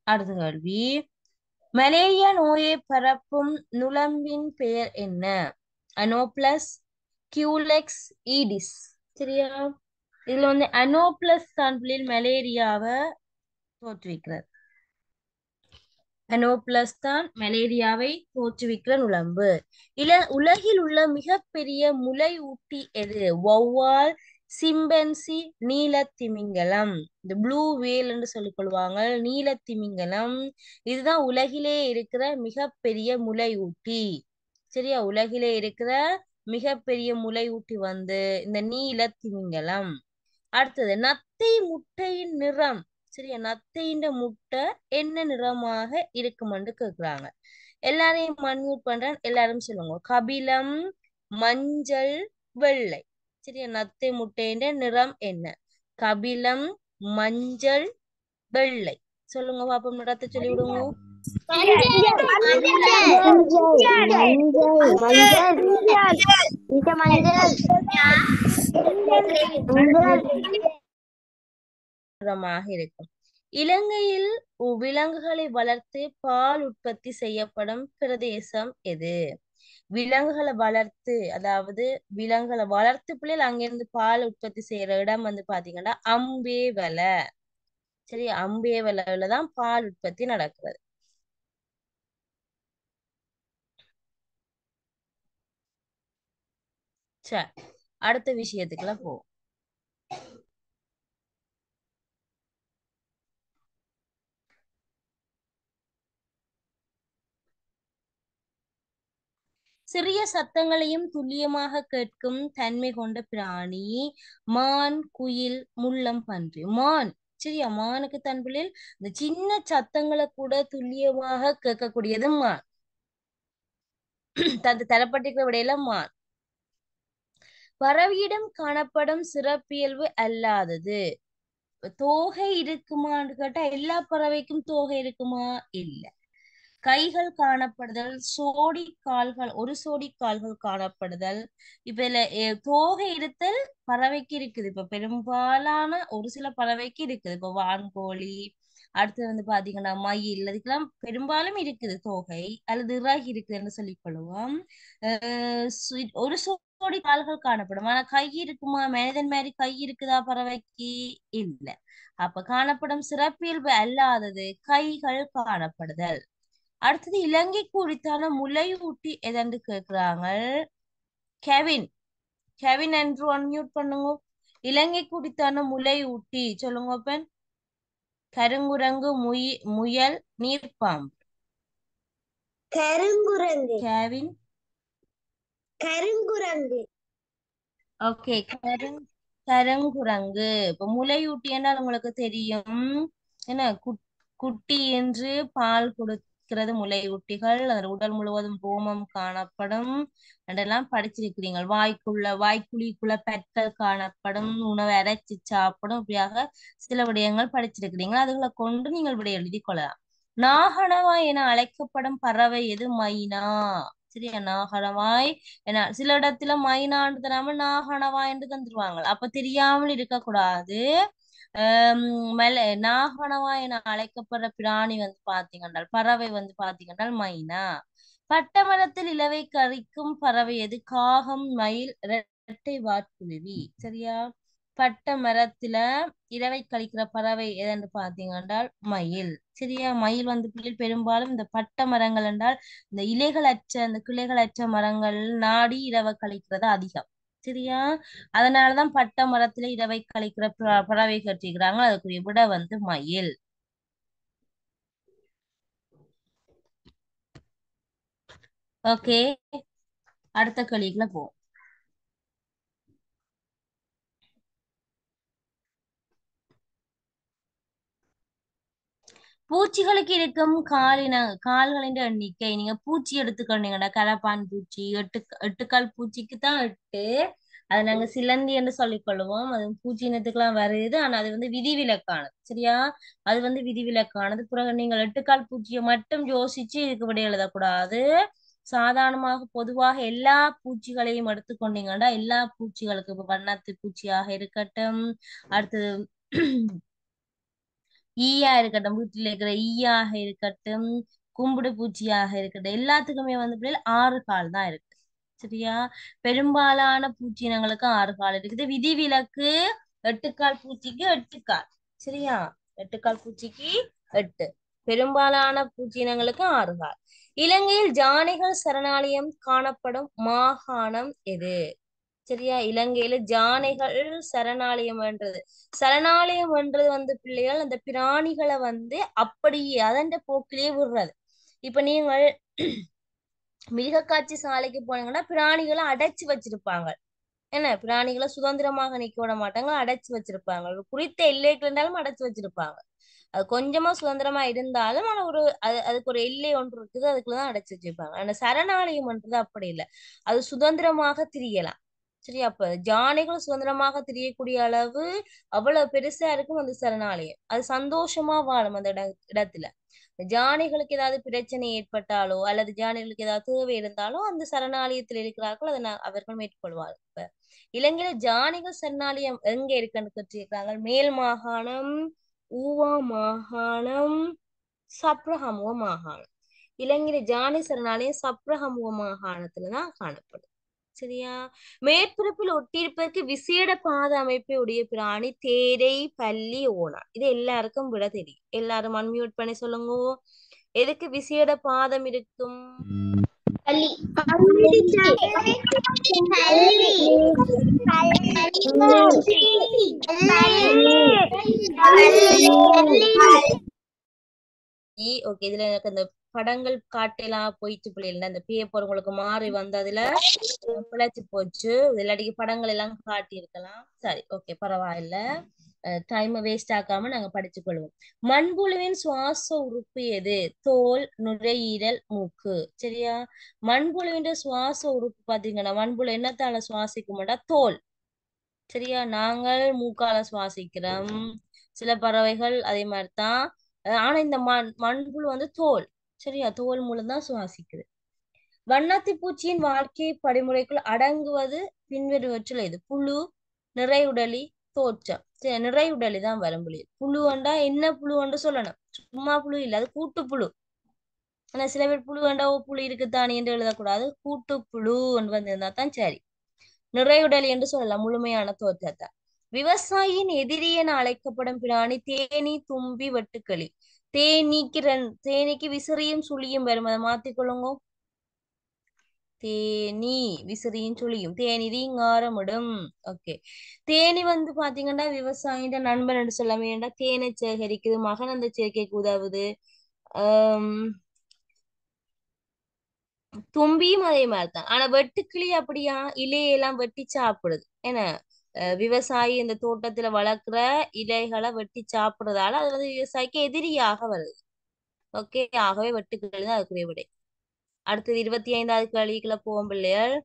அடுத்த கேள்வி, மலேரியா நோயை பரப்பும் நுளம்பின் பெயர் என்ன? அனோப்ளஸ், கியூலெக்ஸ், ஈடிஸ். சரியா, இதுல வந்து அனோப்ளஸ் தான் பிள்ளைகள் மலேரியாவை தோற்றுவிக்கிறது. அனோப்ளஸ் தான் மலேரியாவை தோற்றுவிக்கிற நுளம்பு. உலகில் உள்ள மிகப்பெரிய முலை ஊட்டி எது? வௌவால், சிம்பன்சி, நீலத்திமிங்கலம். இந்த ப்ளூ வேல் என்று சொல்லிக் கொள்வாங்க. நீலத்திமிங்கலம் இதுதான் உலகிலே இருக்கிற மிகப்பெரிய முலை ஊட்டி. சரியா, உலகிலே இருக்கிற மிகப்பெரிய முலை ஊட்டி வந்து இந்த நீலத்திமிங்கலம். அடுத்தது, நத்தை முட்டையின் நிறம். சரியா, நத்தையின் முட்டை என்ன நிறமாக இருக்குமென்று கேக்குறாங்க. எல்லாரையும் அன்மியூட் பண்றேன், எல்லாரும் சொல்லுங்க. கபிலம், மஞ்சள், வெள்ளை. சரியா, நத்தை முட்டையின் நிறம் என்ன? கபிலம், மஞ்சள், வெள்ளை. சொல்லுங்க பாப்போம், நிறத்தை சொல்லி விடுங்க. நிறமாக இருக்கும். இலங்கையில் விலங்குகளை வளர்த்து பால் உற்பத்தி செய்யப்படும் பிரதேசம் எது? விலங்குகளை வளர்த்து, அதாவது விலங்குகளை வளர்த்து பிள்ளைகள் அங்கிருந்து பால் உற்பத்தி செய்யற இடம் வந்து பாத்தீங்கன்னா அம்பேவலை. சரி, அம்பேவலையில தான் பால் உற்பத்தி நடக்கிறது. சரி, அடுத்த விஷயத்துக்குள்ள போ. சிறிய சத்தங்களையும் துல்லியமாக கேட்கும் தன்மை கொண்ட பிராணி மான், குயில், முள்ளம், பன்றி. மான், சரியா, மானுக்கு தன் பிள்ளையில் இந்த சின்ன சத்தங்களை கூட துல்லியமாக கேட்கக்கூடியது மான். தரப்பட்டிருக்கிற விடையில மான். பறவையிடம் காணப்படும் சிறப்பியல்பு அல்லாதது. தோகை இருக்குமான்னு கேட்டா எல்லா பறவைக்கும் தோகை இருக்குமா? இல்ல. கைகள் காணப்படுதல், சோடி கால்கள், ஒரு சோடி கால்கள் காணப்படுதல். இப்ப இதுல தோகை இருத்தல் பறவைக்கு இருக்குது. இப்ப பெரும்பாலான ஒரு சில பறவைக்கு இருக்குது. இப்ப வான்கோழி, அடுத்து வந்து பாத்தீங்கன்னா மயில், அதுக்கெல்லாம் பெரும்பாலும் இருக்குது தோகை அல்லது இறகு இருக்குதுன்னு சொல்லிக் கொள்ளுவோம். ஒரு சோடி கால்கள் காணப்படும். ஆனா கை இருக்குமா? மனிதன் மாதிரி கை இருக்குதா பறவைக்கு? இல்ல. அப்ப காணப்படும் சிறப்பியல்பு அல்லாதது கைகள் காணப்படுதல். அடுத்தது இலங்கைக்கு உரித்தான முலையூட்டி எதென்று கேட்கிறாங்க. கெவின், கெவின் என்று அன்மியூட் பண்ணுங்க. இலங்கைக்கு உரித்தான முலையூட்டி சொல்லுங்க பெண். கருங்குரங்கு, முயல், நீர்ப்பாம்பு.
கருங்குரங்கு.
கெவின்,
கருங்குரங்கு.
ஓகே, கருங்குரங்கு. இப்ப முலையூட்டி என்றால் உங்களுக்கு தெரியும் என்ன, குட்டி என்று பால் கொடுக்கிறது முலையூட்டிகள். அதன் உடல் முழுவதும் ரோமம் காணப்படும் என்றெல்லாம் படிச்சிருக்கிறீங்க. வாய்க்குழிக்குள்ள பற்கள் காணப்படும், உணவை அரைச்சி சாப்பிடும். இப்படியாக சில விடயங்கள் படிச்சிருக்கிறீங்க. அதுகளை கொண்டு நீங்கள் விடை எழுதி கொள்ளலாம். நாகணவாய் என அழைக்கப்படும் பறவை எது? மைனா. சரியா, நாகணவாய் என. சில இடத்துல மைனான்னு தராம நாகணவாய் என்று தந்துருவாங்க. அப்ப தெரியாமல் இருக்கக்கூடாது. நாகணவாய் என அழைக்கப்படுற பிராணி வந்து பாத்தீங்கன்னா, பறவை வந்து பாத்தீங்கன்னா மைனா. பட்டமரத்தில் இலவை கறிக்கும் பறவை எது? காகம், மயில், இரட்டை வாட்குருவி. சரியா, பட்ட மரத்துல இரவை கழிக்கிற பறவை எதென்று பாத்தீங்கன்னா மயில். சரியா, மயில் வந்து பெரும்பாலும் இந்த பட்ட மரங்கள் என்றால் இந்த இந்த கிளைகளற்ற மரங்கள் நாடி இரவை கழிக்கிறது அதிகம். சரியா, அதனாலதான் பட்ட மரத்துல இரவை கழிக்கிற பறவை கட்டிக்கிறாங்க. அதுக்குரிய விட வந்து மயில். ஓகே, அடுத்த கேள்விக்குள்ள போவோம். பூச்சிகளுக்கு இருக்கும் கால்களின் எண்ணிக்கை. நீங்க பூச்சி எடுத்துக்கொண்டீங்கன்னா கரப்பான் பூச்சி, 8 கால் பூச்சிக்கு தான் 8. அதை நாங்க சிலந்தி என்று சொல்லிக் கொள்ளுவோம். அது பூச்சி இனத்துக்கெல்லாம் வருது. ஆனா அது வந்து விதிவிலக்கானது. சரியா, அது வந்து விதிவிலக்கானது. பிறகு நீங்கள் 8 கால் பூச்சியை மட்டும் யோசிச்சு இதுக்கு விடை எழுதக்கூடாது. சாதாரணமாக பொதுவாக எல்லா பூச்சிகளையும் எடுத்துக்கொண்டீங்கன்னா எல்லா பூச்சிகளுக்கு, இப்ப வண்ணாத்து பூச்சியாக இருக்கட்டும், அடுத்தது ஈயா இருக்கட்டும், வீட்டில் இருக்கிற ஈயாக இருக்கட்டும், கும்பிடு பூச்சியாக இருக்கட்டும், எல்லாத்துக்குமே வந்து 6 கால் தான் இருக்கு. சரியா, பெரும்பாலான பூச்சி இனங்களுக்கு 6 கால் இருக்குது. விதிவிலக்கு 8 கால் பூச்சிக்கு 8 கால். சரியா, 8 கால் பூச்சிக்கு 8. பெரும்பாலான பூச்சி இனங்களுக்கு 6 கால். இலங்கையில் யானைகள் சரணாலயம் காணப்படும் மாகாணம் எது? சரியா, இலங்கையில யானைகள் சரணாலயம் என்றது வந்து பிள்ளைகள் அந்த பிராணிகளை வந்து அப்படியே அதன் போக்கிலேயே விடுறது. இப்ப நீங்கள் மிருக காட்சி சாலைக்கு போனீங்கன்னா பிராணிகளை அடைச்சு வச்சிருப்பாங்க. என்ன, பிராணிகளை சுதந்திரமாக நிக்க விட மாட்டாங்க, அடைச்சு வச்சிருப்பாங்க. ஒரு குறித்த எல்லைக்கு இருந்தாலும் அடைச்சு வச்சிருப்பாங்க. அது கொஞ்சமா சுதந்திரமா இருந்தாலும் ஆனா அதுக்கு ஒரு எல்லை ஒன்று இருக்குது, அதுக்குள்ளதான் அடைச்சு வச்சிருப்பாங்க. ஆனா சரணாலயம்ன்றது அப்படி இல்லை, அது சுதந்திரமாக திரியலாம். சரி, அப்ப யானைகள் சுதந்திரமாக தெரியக்கூடிய அளவு அவ்வளவு பெருசா இருக்கும் அந்த சரணாலயம். அது சந்தோஷமா வாழும் அந்த இடத்துல. யானைகளுக்கு ஏதாவது பிரச்சனை ஏற்பட்டாலோ அல்லது யானைகளுக்கு ஏதாவது தேவை இருந்தாலோ அந்த சரணாலயத்தில் இருக்கிறார்கள், அதை அவர்கள் மேற்கொள்வார்கள். இப்ப இலங்கையில யானைகள் சரணாலயம் எங்க இருக்குன்னு கேட்டிருக்கிறாங்க. மேல் மாகாணம், ஊவா மாகாணம், சப்ரஹமுவ மாகாணம். இலங்கையில யானை சரணாலயம் சப்ரஹமுவ மாகாணத்துலதான் காணப்படும். சரியா, மேற்பரப்பில் ஒட்டியிருப்பதற்கு விசேட பாத அமைப்பை உடைய பிராணி தேரை, பல்லி, ஓனா. இது எல்லாருக்கும் விட தெரியும். எல்லாரும் அன்மியூட் பண்ணி சொல்லுங்க. எதுக்கு விசேட பாதம் இருக்கும்?
பல்லி.
ஓகே, இதுல எனக்கு அந்த படங்கள் காட்டலாம் போயிட்டு பிள்ளைகள் அந்த பேப்பர் உங்களுக்கு மாறி வந்ததுல பிழைச்சு போச்சு. இல்லாட்டிக்கு படங்கள் எல்லாம் காட்டி இருக்கலாம். சரி, ஓகே, பரவாயில்ல. டைம் வேஸ்ட் ஆக்காம நாங்க படிச்சு கொள்வோம். மண்புழுவின் சுவாச உறுப்பு எது? தோல், நுரையீரல், மூக்கு. சரியா? மண்புழுவின் சுவாச உறுப்பு பாத்தீங்கன்னா மண்புழு என்னத்தால சுவாசிக்குமாட்டா? தோல். சரியா? நாங்கள் மூக்கால சுவாசிக்கிறோம். சில பறவைகள் அதே மாதிரிதான். ஆனா இந்த மண்புழு வந்து தோல். சரியா? தோல் மூலம் தான் சுவாசிக்குது. வண்ணாத்தி பூச்சியின் வாழ்க்கை படிமுறைக்குள் அடங்குவது பின்வருவற்றில் எது? புழு, நிறையுடலி, தோற்றம். சரி, நிறையுடலி தான் வரும் புள்ளி. புழுவண்டா என்ன புழுவண்டு சொல்லணும். சும்மா புழு இல்ல, அது கூட்டுப்புழு. ஆனா சில பேர் புழு வேண்டா புழு இருக்குத்தானே என்று எழுதக்கூடாது. கூட்டுப்புழு வந்திருந்தா தான் சரி. நிறையுடலி என்று சொல்லலாம் முழுமையான தோற்றத்தை. விவசாயியின் எதிரி என அழைக்கப்படும் பிராணி தேனி, தும்பி, வெட்டுக்களி. தேனிக்கு விசிறியும் சுழியும் வரும். அதை மாத்திக்கொள்ளுங்க. தேனி விசிறியும் சுழியும். தேனி ரீங்காரமிடும். ஓகே. தேனி வந்து பாத்தீங்கன்னா விவசாயின்ற நண்பன் என்று சொல்லாம ஏண்டா தேனை சேகரிக்குது, மகரந்த சேர்க்கைக்கு உதவுது. தும்பியும் அதே மாதிரிதான். ஆனா வெட்டுக்கிளி அப்படியா? இலையெல்லாம் வெட்டி சாப்பிடுது. ஏன்னா விவசாயி இந்த தோட்டத்துல வளர்க்குற இலைகளை வெட்டி சாப்பிடுறதால அது வந்து விவசாயிக்கு எதிரியாக வருது. ஓகே, ஆகவே வெட்டுக்கிளி தான் அதுக்குரிய விடை. அடுத்தது 25வது கேள்விக்குள்ள போவோம் பிள்ளைகள்.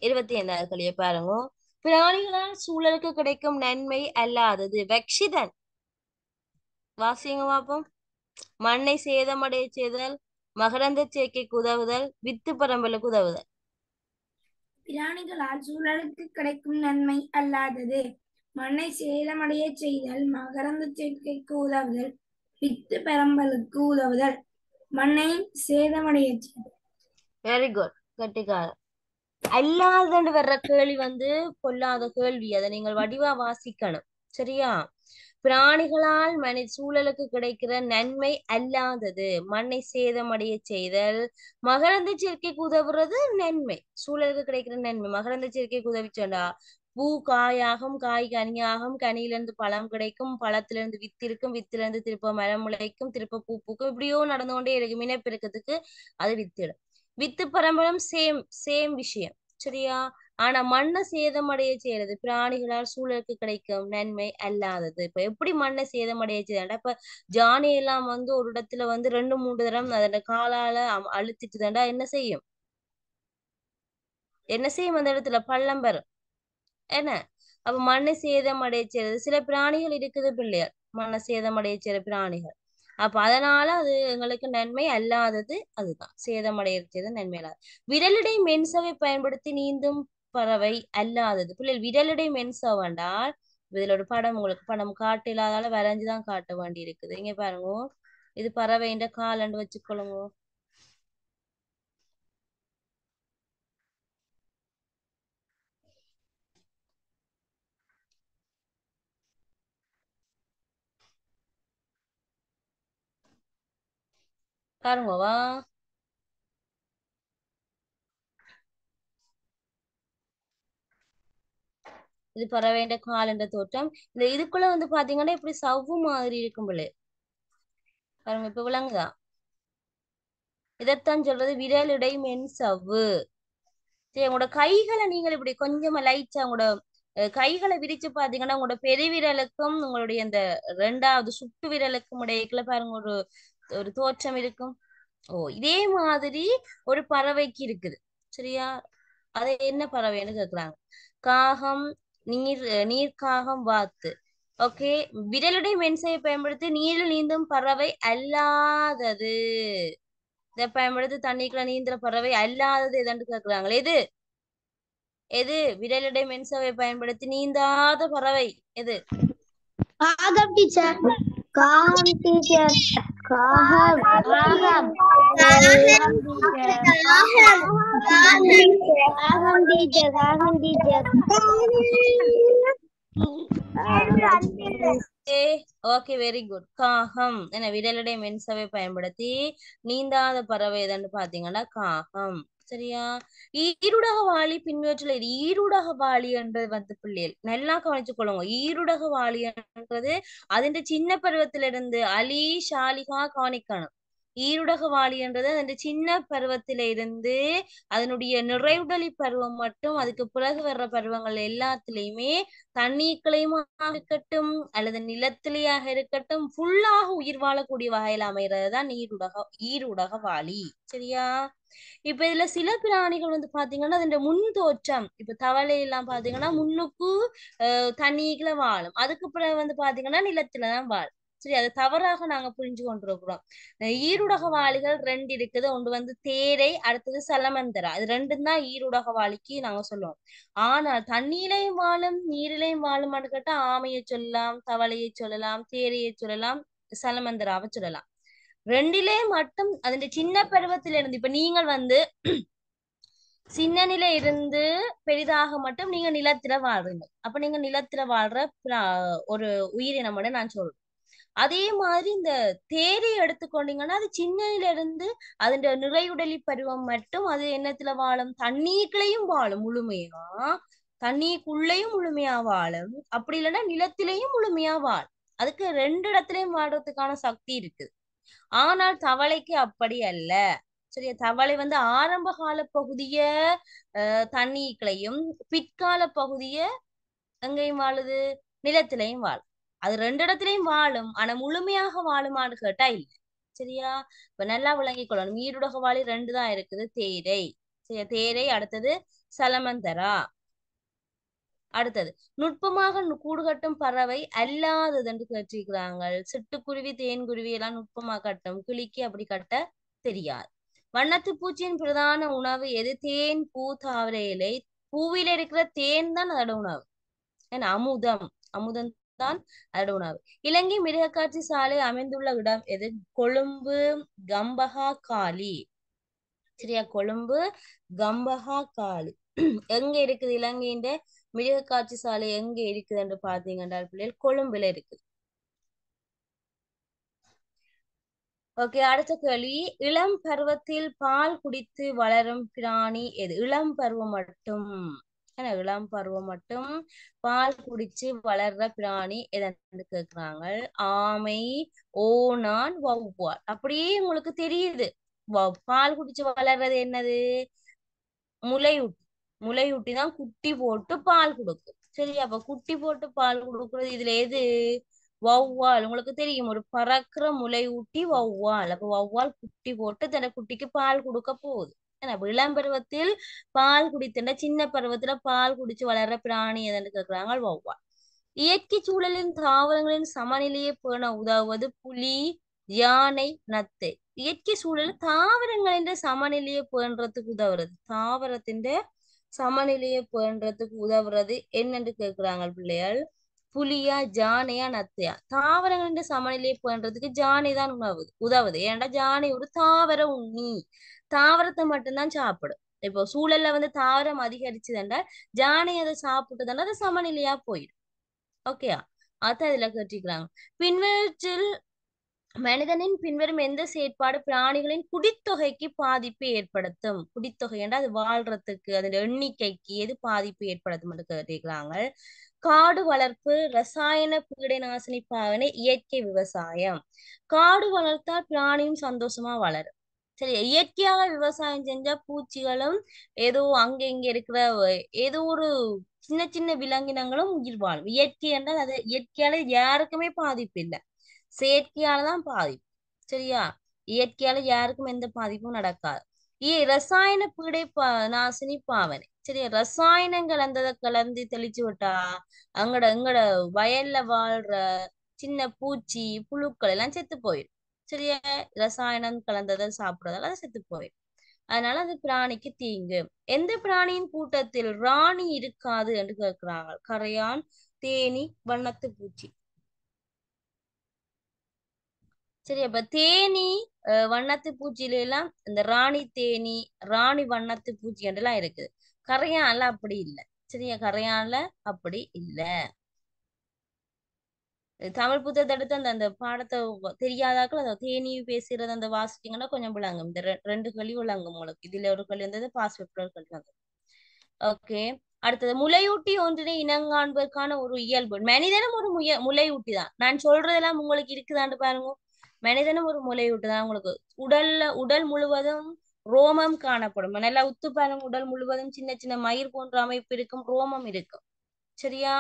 இருபத்தி 5வது கேள்வியை பாருங்க. பிராணிகளால் சூழலுக்கு கிடைக்கும் நன்மை அல்லாதது. வெக்ஷிதன் வாசிங்க பாப்போம். மண்ணை சேதமடைய செய்தல், மகரந்த சேர்க்கைக்கு உதவுதல், வித்து பரம்பலுக்கு உதவுதல்.
பிராணிகளால் சூழலுக்கு கிடைக்கும் நன்மை அல்லாதது. மண்ணை சேதமடைய செய்தல், மகரந்த சேர்க்கைக்கு உதவுதல், வித்து பரம்பலுக்கு உதவுதல். மண்ணை சேதமடைய செய்தல்.
வெரி குட், கட்டிக்காரன். அல்லாதன்னு வர்ற கேள்வி வந்து பொல்லாத கேள்வி. அதை நீங்கள் வடிவா வாசிக்கணும். சரியா? பிராணிகளால் சூழலுக்கு கிடைக்கிற நன்மை அல்லாதது. மண்ணை சேதமடைய செய்தல், மகரந்த சேர்க்கைக்கு உதவுறது நன்மை. சூழலுக்கு கிடைக்கிற நன்மை மகரந்த சேர்க்கைக்கு உதவிச்சோண்டா பூ காயாகும், காய் கனியாகும், கனியிலிருந்து பழம் கிடைக்கும், பழத்திலிருந்து வித்து இருக்கும், வித்திலிருந்து திருப்ப மரம் முளைக்கும், திருப்ப பூ பூக்கும். இப்படியோ நடந்து கொண்டே இருக்கு. இனப்பெருக்கத்துக்கு அது வித்திடும். வித்து பரம்பரம் சேம் விஷயம். சரியா? ஆனா மண்ணை சேதமடைய செய்யறது பிராணிகளால் சூழலுக்கு கிடைக்கும் நன்மை அல்லாதது. இப்ப எப்படி மண்ணை சேதமடைய செய்யறா? இப்ப ஜானி எல்லாம் வந்து ஒரு இடத்துல வந்து 2-3 தரம் அதோட காலால அழுத்திட்டுதாண்டா என்ன செய்யும்? அந்த இடத்துல பள்ளம் பெறும். என்ன? அப்ப மண்ணை சேதமடைய செய்யறது சில பிராணிகள் இருக்குது பிள்ளையார், மண்ணை சேதமடைய செய்யற பிராணிகள். அப்ப அதனால அது எங்களுக்கு நன்மை அல்லாதது. அதுதான் சேதமடைகிறது நன்மை அல்லாது. விரலிடை மென்சவை பயன்படுத்தி நீந்தும் பறவை அல்லாதது. பிள்ளைகள் விரலிடை மென்சவ் வேண்டால் இதுல ஒரு படம் உங்களுக்கு படம் காட்டு இல்லாதால வரைஞ்சுதான் காட்ட வேண்டி இருக்குது. இங்க பாருங்க, இது பறவைன்ற காலண்டு வச்சுக்கொள்ளுங்க. பாருங்கவா. இது பறவைன்ற காலண்ட தோற்றம். இந்த இதுக்குள்ள வந்து பாத்தீங்கன்னா இப்படி சவ்வு மாதிரி இருக்கும் போல பாருங்க. இப்ப விளங்குதா? இதைத்தான் சொல்றது விரலிடை மென் சவ்வு. சரி, உங்களோட கைகளை நீங்கள் இப்படி கொஞ்சமா லைட்டா உங்களோட கைகளை விரிச்சு பாத்தீங்கன்னா உங்களோட பெருவிரலுக்கும் உங்களுடைய இந்த 2வது சுட்டு விரலுக்கும் இடையில பாருங்க ஒரு தோற்றம் இருக்கும். ஓ, இதே மாதிரி ஒரு பறவைக்கு இருக்குது. சரியா? அது என்ன பறவைன்னு கேக்குறாங்க. காகம், நீர்க்காகம், வாத்து. ஓகே. விரலுடை மென்சையை பயன்படுத்தி நீரில் நீந்தும் பறவை அல்லாதது. இதை பயன்படுத்தி தண்ணிக்குள்ள நீந்துற பறவை அல்லாதது எதான்னு கேக்குறாங்களே. எது விரலுடை மென்சவை பயன்படுத்தி நீந்தாத பறவை எது?
காகம் டீச்சர். காகம் டீச்சர். காகம். காகம். காகம் டீச்சர். காகம் டீச்சர். காகம் டீச்சர்.
Okay, very good. காகம். என்ன விரலுடை மென்சவை பயன்படுத்தி நீந்தாத பறவை எதுன்னு பாத்தீங்கன்னா காகம். சரியா? ஈருடக வாளி பின்வற்றில ஈருடக வாளி என்றது வந்து பிள்ளைகள் நல்லா கவனிச்சு கொள்ளுங்க. ஈருடக வாளி என்றது അതിന്റെ சின்ன பருவத்திலிருந்து அலி ஷாலிகா கவனிக்கணும். ஈருடக வாளி என்றது அந்த சின்ன பருவத்தில இருந்து அதனுடைய நிறைவுடலி பருவம் மட்டும் அதுக்கு பிறகு வர்ற பருவங்கள் எல்லாத்துலயுமே தண்ணீர்களையுமா இருக்கட்டும் அல்லது நிலத்திலேயாக இருக்கட்டும் ஃபுல்லாக உயிர் வாழக்கூடிய வகையில அமைகிறதுதான் ஈருடக வாளி. சரியா? இப்ப இதுல சில பிராணிகள் வந்து பாத்தீங்கன்னா அதோட முன் தோற்றம் இப்ப தவளை எல்லாம் பாத்தீங்கன்னா முன்னுக்கு தண்ணிக்குள்ள வாழும், அதுக்கு பிறகு வந்து பாத்தீங்கன்னா நிலத்துலதான் வாழும். சரி, அது தவறாக நாங்க புரிஞ்சு கொண்டிருக்கிறோம். ஈருடக வாளிகள் ரெண்டு இருக்குது, ஒன்று வந்து தேரை, அடுத்தது சலமந்தரா. இது ரெண்டும் தான் ஈருடக வாளிக்கு நாங்க சொல்லுவோம். ஆனால் தண்ணீரையும் வாழும் நீரிலையும் வாழுமான்னு கேட்டா ஆமையை சொல்லலாம், தவளையை சொல்லலாம், தேரையை சொல்லலாம், சலமந்தராவை சொல்லலாம். ரெண்டிலே மட்டும் அதோட சின்ன பருவத்தில இருந்து இப்ப நீங்கள் வந்து சின்ன நிலை இருந்து பெரிதாக மட்டும் நீங்க நிலத்துல வாழ்றீங்க. அப்ப நீங்க நிலத்துல வாழ்ற ஒரு உயிரினம் நான் சொல்றேன். அதே மாதிரி இந்த தேரை எடுத்துக்கொண்டீங்கன்னா அது சின்னதுல இருந்து அதோட நிறையுடலி பருவம் மட்டும் அது என்னத்துல வாழும், தண்ணீருக்குள்ளேயும் வாழும் முழுமையா, தண்ணீருக்குள்ளேயும் முழுமையா வாழும், அப்படி இல்லைன்னா நிலத்திலையும் முழுமையா வாழும். அதுக்கு ரெண்டு இடத்துலயும் வாழ்றதுக்கான சக்தி இருக்குது. ஆனால் தவளைக்கு அப்படி அல்ல. சரியா? தவளை வந்து ஆரம்ப கால பகுதிய தண்ணீர்களையும் பிற்கால பகுதிய எங்கேயும் வாழுது, நிலத்திலையும் வாழும். அது ரெண்டு இடத்துலயும் வாழும், ஆனா முழுமையாக வாழுமான்னு கேட்டா இல்லை. சரியா? இப்ப நல்லா விளங்கிக் கொள்ளணும். ஈருடக வாளி ரெண்டு தான் இருக்குது, தேரை. சரியா? தேரை, அடுத்தது சலமந்தரா. அடுத்தது நுட்பமாக கூடுகட்டும் பறவை அல்லாதது என்று கேட்டிருக்கிறாங்க. சிட்டுக்குருவி தேன்குருவி எல்லாம் நுட்பமா கட்டும், கிளிக்கு அப்படி கட்ட தெரியாது. வண்ணத்து பூச்சியின் பிரதான உணவு எது? தேன், பூ, தாவர இலை. பூவில இருக்கிற தேன் தான் அதோட உணவு. ஏன்னா அமுதம், அமுதம் தான் அதோட உணவு. இலங்கை மிருகக்காட்சி சாலை அமைந்துள்ள இடம் எது? கொழும்பு, கம்பஹா, காலி. சரியா? கொழும்பு, கம்பஹா, காலி. எங்க இருக்குது இலங்கையின் மிருகக்காட்சி சாலை எங்க இருக்குது என்று பாத்தீங்கன்னா பிள்ளைகள் கொழும்புல இருக்குது. ஓகே, அடுத்த கேள்வி. இளம் பருவத்தில் பால் குடித்து வளரும் பிராணி எது? இளம் பருவம் மட்டும், இளம் பருவம் மட்டும் பால் குடிச்சு வளர்ற பிராணி எதன்னு கேக்குறாங்க. ஆமை, ஓணான், வௌவால். அப்படியே உங்களுக்கு தெரியுது. பால் குடிச்சு வளர்றது என்னது? முலையூட்டி. முலையூட்டி தான் குட்டி போட்டு பால் கொடுக்கும். சரி, அப்ப குட்டி போட்டு பால் கொடுக்கறது இதுல எது? வௌவால். உங்களுக்கு தெரியும், ஒரு பறக்கிற முலையூட்டி வௌவால். அப்ப வௌவால் குட்டி போட்டு தன்னை குட்டிக்கு பால் கொடுக்க போகுது. ஏன்னா இளம் பருவத்தில் பால் குடித்த சின்ன பருவத்துல பால் குடிச்சு வளர்ற பிராணி எதுன்னு கேக்குறாங்க, வௌவால். இயற்கை சூழலின் தாவரங்களின் சமநிலையை பேண உதவுவது புலி, யானை, நத்தை. இயற்கை சூழல் தாவரங்களின் சமநிலையை பேணுறதுக்கு உதவுறது, தாவரத்தின் சமநிலையை பேணுறதுக்கு உதவுறது என்னன்னு கேக்குறாங்க பிள்ளைகள். புலியா, ஜானையா, நத்தையா? தாவரங்களின் சமநிலையை பேணுறதுக்கு ஜானை தான் உதவுது. ஏன்னா ஜானை ஒரு தாவர உண்ணி, தாவரத்தை மட்டும்தான் சாப்பிடும். இப்போ சூழல்ல வந்து தாவரம் அதிகரிச்சுதுன்னா ஜானை அதை சாப்பிட்டுதானே அது சமநிலையா போயிடும். ஓகேயா? அதான் இதுல கேட்டிருக்கிறாங்க. பின்வற்றில் மனிதனின் பின்வரும் எந்த செயற்பாடு பிராணிகளின் குடித்தொகைக்கு பாதிப்பை ஏற்படுத்தும்? குடித்தொகை என்றால் அது வாழ்றதுக்கு, அதன் எண்ணிக்கைக்கு எது பாதிப்பு ஏற்படுத்தும் என்று கேட்டிருக்கிறாங்க. காடு வளர்ப்பு, ரசாயன பீடை நாசினி பாவனை, இயற்கை விவசாயம். காடு வளர்த்தால் பிராணியும் சந்தோஷமா வளரும். சரி, இயற்கையாக விவசாயம் செஞ்சா பூச்சிகளும் ஏதோ அங்க இங்க இருக்கிற ஏதோ ஒரு சின்ன சின்ன விலங்கினங்களும் உயிர் வாழும். இயற்கை என்றால் அது இயற்கையால யாருக்குமே பாதிப்பு இல்லை, செயற்கையாலதான் பாதிப்பு. சரியா? இயற்கையால யாருக்கும் எந்த பாதிப்பும் நடக்காது. ரசாயன பீடை நாசினி பாவனை. சரியா? ரசாயனம் கலந்து தெளிச்சு விட்டா எங்கட வயல்ல வாழ்ற சின்ன பூச்சி புழுக்கள் எல்லாம் செத்து போயிடும். சரியா? ரசாயனம் கலந்ததை சாப்பிடுறதால அது செத்து போயிடும். அதனால அது பிராணிக்கு தீங்கு. எந்த பிராணியின் கூட்டத்தில் ராணி இருக்காது என்று கேட்கிறாங்க. கரையான், தேனி, வண்ணத்து பூச்சி. சரி, அப்ப தேனி, வண்ணத்து பூச்சியில எல்லாம் இந்த ராணி தேனி, ராணி வண்ணத்து பூச்சி என்றெல்லாம் இருக்குது. கரையான்ல அப்படி இல்லை. சரியா? கரையான்ல அப்படி இல்லை. தமிழ் புத்தகத்தை எடுத்து அந்த பாடத்தை தெரியாதாக்கள் அந்த தேனி பேசுறது அந்த வாசிட்டீங்கன்னா கொஞ்சம் விளங்கும். இந்த ரெண்டு கேள்வி விளங்கும் உங்களுக்கு. இதுல ஒரு கேள்வி வந்தது, பாஸ் பேப்பர் கேள்வி வந்தது. ஓகே, அடுத்தது முலையூட்டி ஒன்றினை இனங்காண்பதற்கான ஒரு இயல்பு. மனிதனும் ஒரு முலையூட்டி தான். நான் சொல்றதெல்லாம் உங்களுக்கு இருக்குதான்னு பாருங்க. மனிதனும் ஒரு முலையூட்டி தான். உங்களுக்கு உடல் முழுவதும் ரோமம் காணப்படும். நல்லா உத்து பாருங்க. உடல் முழுவதும் சின்ன சின்ன மயிர் போன்ற அமைப்பு இருக்கும், ரோமம் இருக்கும். சரியா?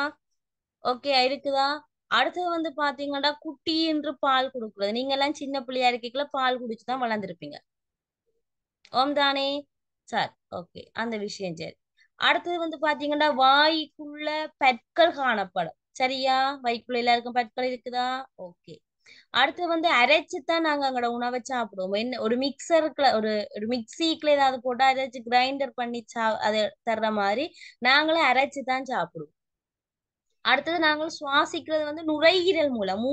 ஓகே, இருக்குதா? அடுத்தது வந்து பாத்தீங்கன்னா குட்டி என்று பால் கொடுக்குறது. நீங்க எல்லாம் சின்ன பிள்ளையா இருக்கீங்களா, பால் குடிச்சுதான் வளர்ந்துருப்பீங்க. ஓம் தானே சார்? ஓகே, அந்த விஷயம் சரி. அடுத்தது வந்து பாத்தீங்கன்னா வாய்க்குள்ள பற்கள் காணப்படும். சரியா? வாய்க்குள்ள எல்லாருக்கும் பற்கள் இருக்குதா? ஓகே. அடுத்து வந்து அரைச்சுதான் நாங்க அங்கட உணவை சாப்பிடுவோம். என்ன ஒரு மிக்சருக்குள்ள ஒரு மிக்சிக்குள்ள ஏதாவது போட்டு அரைச்சு கிரைண்டர் பண்ணி அதை தர்ற மாதிரி நாங்களே அரைச்சுதான் சாப்பிடுவோம். அடுத்தது நாங்கள் சுவாசிக்கிறது வந்து நுரையீரல் மூலம்,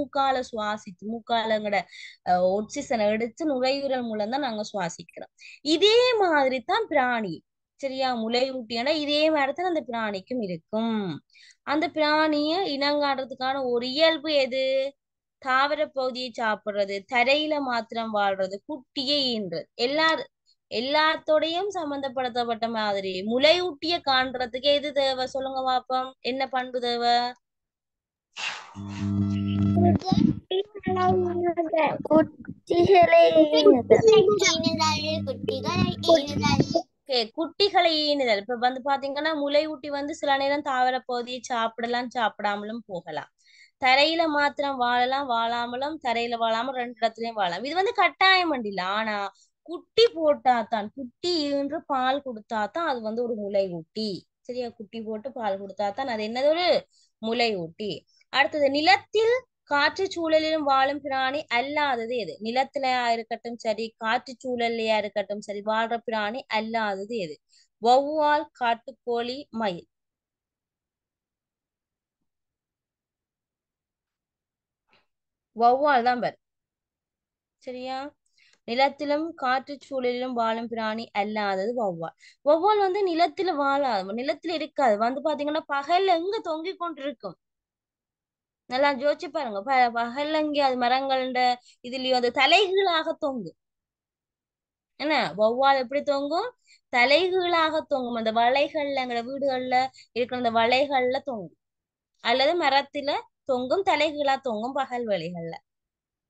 மூக்காலங்கட ஒட்சிசனை எடுத்து நுரையீரல் மூலம் தான் நாங்க சுவாசிக்கிறோம். இதே மாதிரி தான் பிராணி. சரியா? முலையூட்டியான இதே மாதிரி தான் அந்த பிராணிக்கும் இருக்கும். அந்த பிராணிய இனங்காடுறதுக்கான ஒரு இயல்பு எது? தாவர பகுதியை சாப்பிடுறது, தரையில மாத்திரம் வாழ்றது, குட்டியை ஈன்றது. எல்லாத்தோடையும் சம்பந்தப்படுத்தப்பட்ட மாதிரி முலையூட்டிய காண்றதுக்கு எது தேவை சொல்லுங்க பாப்போம்? என்ன பண்பு தேவை? குட்டிகளை ஈனுதல். இப்ப வந்து பாத்தீங்கன்னா முலையூட்டி வந்து சில நேரம் தாவர பகுதியை சாப்பிடலாம், சாப்பிடாமலும் போகலாம். தரையில மாத்திரம் வாழாமலும் தரையில வாழாம ரெண்டு இடத்துலயும் வாழலாம். இது வந்து கட்டாயம் இல்ல. ஆனா குட்டி போட்டாதான், குட்டி ஈன்று பால் கொடுத்தாதான் அது வந்து ஒரு முலையூட்டி. சரியா? குட்டி போட்டு பால் கொடுத்தாதான் அது என்னது? ஒரு முலையூட்டி. அடுத்தது நிலத்தில் காற்று சூழலிலும் வாழும் பிராணி அல்லாதது எது? நிலத்திலயா இருக்கட்டும் சரி, காற்று சூழல்லையா இருக்கட்டும் சரி, வாழ்ற பிராணி அல்லாதது எது? வௌவால், காட்டுக்கோழி, மயில். வௌவால் தான் பேர். சரியா? நிலத்திலும் காற்று சூழலிலும் வாழும் பிராணி அல்லாதது வௌவால். வௌவால் வந்து நிலத்துல வாழாது, நிலத்துல இருக்காது. வந்து பாத்தீங்கன்னா பகல்ல எங்க தொங்கிக் கொண்டிருக்கும். நல்லா யோசிச்சு பாருங்க. பகல்ல இங்கே அது மரங்கள்ட இதுலயும் அது தலைகீழாக தொங்கும். என்ன வௌவால் எப்படி தொங்கும்? தலைகீழாக தொங்கும். அந்த வளைகள்ல, எங்க வீடுகள்ல இருக்கிற அந்த வளைகள்ல தொங்கும், அல்லது மரத்துல தொங்கும், தலைகீழா தொங்கும் பகல் வேளைகள்ல.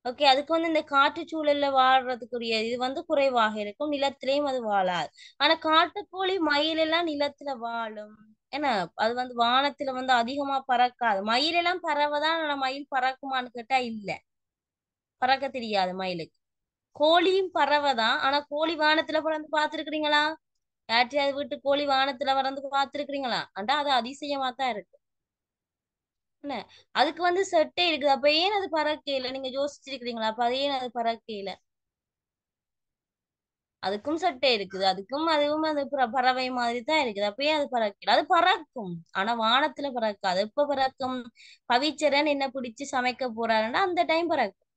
ஓகே, அதுக்கு வந்து இந்த காற்று சூழல்ல வாழ்றதுக்குரிய இது வந்து குறைவாக இருக்கும். நிலத்திலையும் அது வாழாது. ஆனா காட்டுக்கோழி, மயில் எல்லாம் நிலத்துல வாழும். ஏன்னா அது வந்து வானத்துல வந்து அதிகமா பறக்காது. மயில் எல்லாம் பறவைதான். ஆனா மயில் பறக்குமான்னு கேட்டா இல்ல, பறக்க தெரியாது மயிலுக்கு. கோழியும் பறவைதான். ஆனா கோழி வானத்துல பறந்து பார்த்திருக்கிறீங்களா? யார்ட்டையாவது வீட்டு கோழி வானத்துல பறந்து பார்த்திருக்கிறீங்களா? அண்டா அது அதிசயமா தான் இருக்கு. என்ன அதுக்கு வந்து செட்டே இருக்குது. அப்ப ஏன் அது பறக்கையில? நீங்க யோசிச்சிருக்கிறீங்களா? அப்ப அது ஏன் அது பறக்கையில? அதுக்கும் சட்டை இருக்குது. அதுவும் அது பறவை மாதிரி தான் இருக்குது. அப்பயே அது பறக்கல. அது பறக்கும், ஆனா வானத்துல பறக்காது. எப்ப பறக்கும்? பவிச்சரன் என்ன பிடிச்சு சமைக்க போறாருன்னா அந்த டைம் பறக்கும்.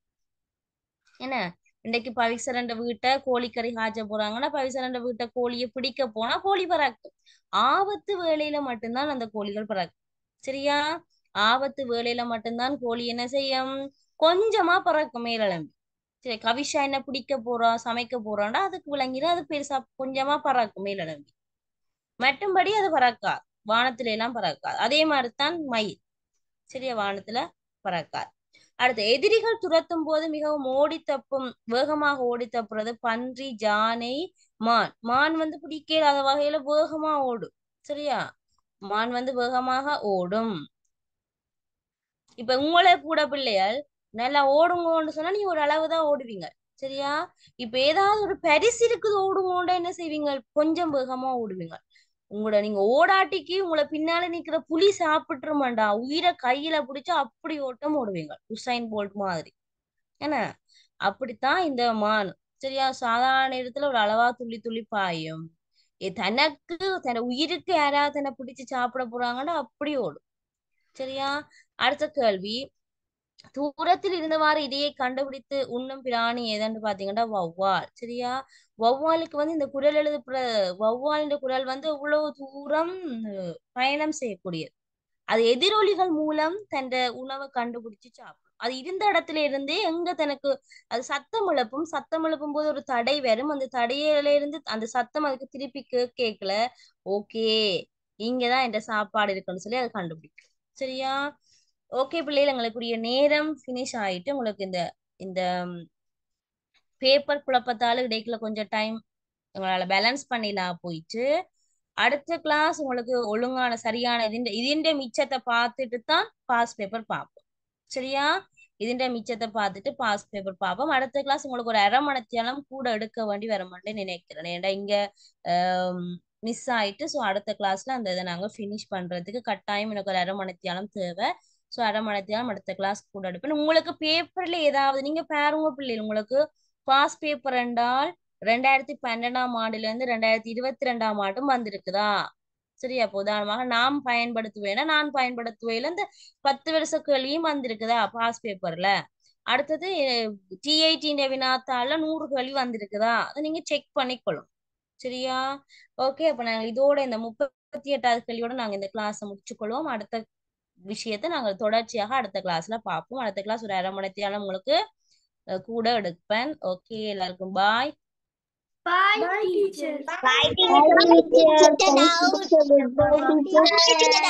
என்ன இன்னைக்கு பவிசரன் வீட்டை கோழிக்கறி காய்ச்ச போறாங்கன்னா பவிசரன் வீட்டை கோழியை பிடிக்க போனா கோழி பறக்கும். ஆபத்து வேளையில மட்டும்தான் அந்த கோழிகள் பறக்கும். சரியா? ஆபத்து வேளையில மட்டும்தான் கோழி என்ன செய்யும்? கொஞ்சமா பறக்கும் மேலெழும்பி. சரி, கவிஷா என்ன பிடிக்க போறா, சமைக்க போறான்னா அதுக்கு விளங்கிடும். அது பெருசா கொஞ்சமா பறக்கும் மேலெழும்பி. மற்றும்படி அது பறக்காது, வானத்துல எல்லாம் பறக்காது. அதே மாதிரிதான் மயில். சரியா? வானத்துல பறக்காது. அடுத்து எதிரிகள் துரத்தும் போது மிகவும் வேகமாக ஓடி தப்புறது பன்றி, யானை, மான். மான் வந்து பிடிக்காத வகையில வேகமா ஓடும். சரியா? மான் வந்து வேகமாக ஓடும். இப்ப உங்களே கூட பிள்ளைகள் நல்லா ஓடுங்கன்னு சொன்னா நீங்க ஒரு அளவுதான் ஓடுவீங்க. சரியா? இப்ப ஏதாவது ஒரு பரிசு இருக்குது ஓடுங்கோண்டா என்ன செய்வீங்க? கொஞ்சம் வேகமா ஓடுவீங்க. நீங்க ஓடாட்டிக்கு உங்களை பின்னால நிக்கிற புலி சாப்பிட்டுருமாண்டா, உயிரை கையில பிடிச்சா அப்படி ஓட்டம் ஓடுவீங்க, உசைன் போல்ட் மாதிரி. என்ன அப்படித்தான் இந்த மான். சரியா? சாதாரண இடத்துல ஒரு அளவா துள்ளி துள்ளி பாயும். தனக்கு தன் உயிருக்கு யாராவது தன்னை பிடிச்சு சாப்பிட போறாங்கன்னா அப்படி ஓடும். சரியா? அடுத்த கேள்வி, தூரத்தில் இருந்தவாறு இதையை கண்டுபிடித்து உண்ணும் பிராணி எதுன்னு பாத்தீங்கன்னா வௌவால். சரியா? வௌவாலுக்கு வந்து இந்த வௌவாலின் குரல் வந்து இவ்வளவு தூரம் பயணம் செய்யக்கூடியது. அது எதிரொலிகள் மூலம் தன் உணவை கண்டுபிடிச்சு சாப்பிடும். அது இருந்த இடத்துல இருந்தே எங்க தனக்கு அது சத்தம் எழுப்பும் போது ஒரு தடை வரும். அந்த தடையில இருந்து அந்த சத்தம் அதுக்கு திருப்பி கேட்கல, ஓகே இங்கதான் என்ற சாப்பாடு இருக்குன்னு சொல்லி அதை கண்டுபிடிக்கும். சரியா? ஓகே பிள்ளைகள், எங்களுக்குரிய நேரம் ஃபினிஷ் ஆயிட்டு. உங்களுக்கு இந்த இந்த பேப்பர் குழப்பத்தால இடைக்குள்ள கொஞ்சம் டைம் உங்களால பேலன்ஸ் பண்ணிடலாம் போயிட்டு. அடுத்த கிளாஸ் உங்களுக்கு ஒழுங்கான சரியான இதுண்ட மிச்சத்தை பார்த்துட்டு தான் பாஸ் பேப்பர் பார்ப்போம். சரியா? இதுண்ட மிச்சத்தை பார்த்துட்டு பாஸ் பேப்பர் பார்ப்போம். அடுத்த கிளாஸ் உங்களுக்கு ஒரு அரை மணித்தியாலம் கூட எடுக்க வேண்டி வர மாட்டேன்னு நினைக்கிறேன். ஏன்னா இங்க மிஸ் ஆயிட்டு. ஸோ அடுத்த கிளாஸ்ல அந்த இதை நாங்கள் ஃபினிஷ் பண்றதுக்கு கட்டாயம் எனக்கு ஒரு அரை மணித்தியாலம் தேவை. ஸோ அரை மணித்தியாலம் அடுத்த கிளாஸ் கூட எடுப்பேன். உங்களுக்கு பேப்பர்ல ஏதாவது நீங்க பாருங்க பிள்ளைகள், உங்களுக்கு பாஸ் பேப்பர் என்றால் 2012ஆம் ஆண்டுல இருந்து 2022ஆம் ஆண்டும் வந்திருக்குதா? சரியா? உதாரணமாக நான் பயன்படுத்துவேன் இந்த 10 வருஷ கேள்வியும் வந்திருக்குதா பாஸ் பேப்பர்ல? அடுத்தது T18 வினாத்தால 100 கேள்வி வந்திருக்குதா? அதை நீங்க செக் பண்ணிக்கொள்ளும். சரியா? ஓகே, அப்ப நாங்கள் இதோட இந்த 38வது கேள்வியோட நாங்க இந்த கிளாஸை முடிச்சுக்கொள்வோம். அடுத்த விஷயத்தை நாங்கள் தொடர்ச்சியாக அடுத்த கிளாஸ்ல பார்ப்போம். அடுத்த கிளாஸ் ஒரு அரை மணித்தியாலம் உங்களுக்கு கூட எடுப்பேன். ஓகே, எல்லாருக்கும் பாய்.
Bye, teacher.
Bye, teacher. Bye, teacher.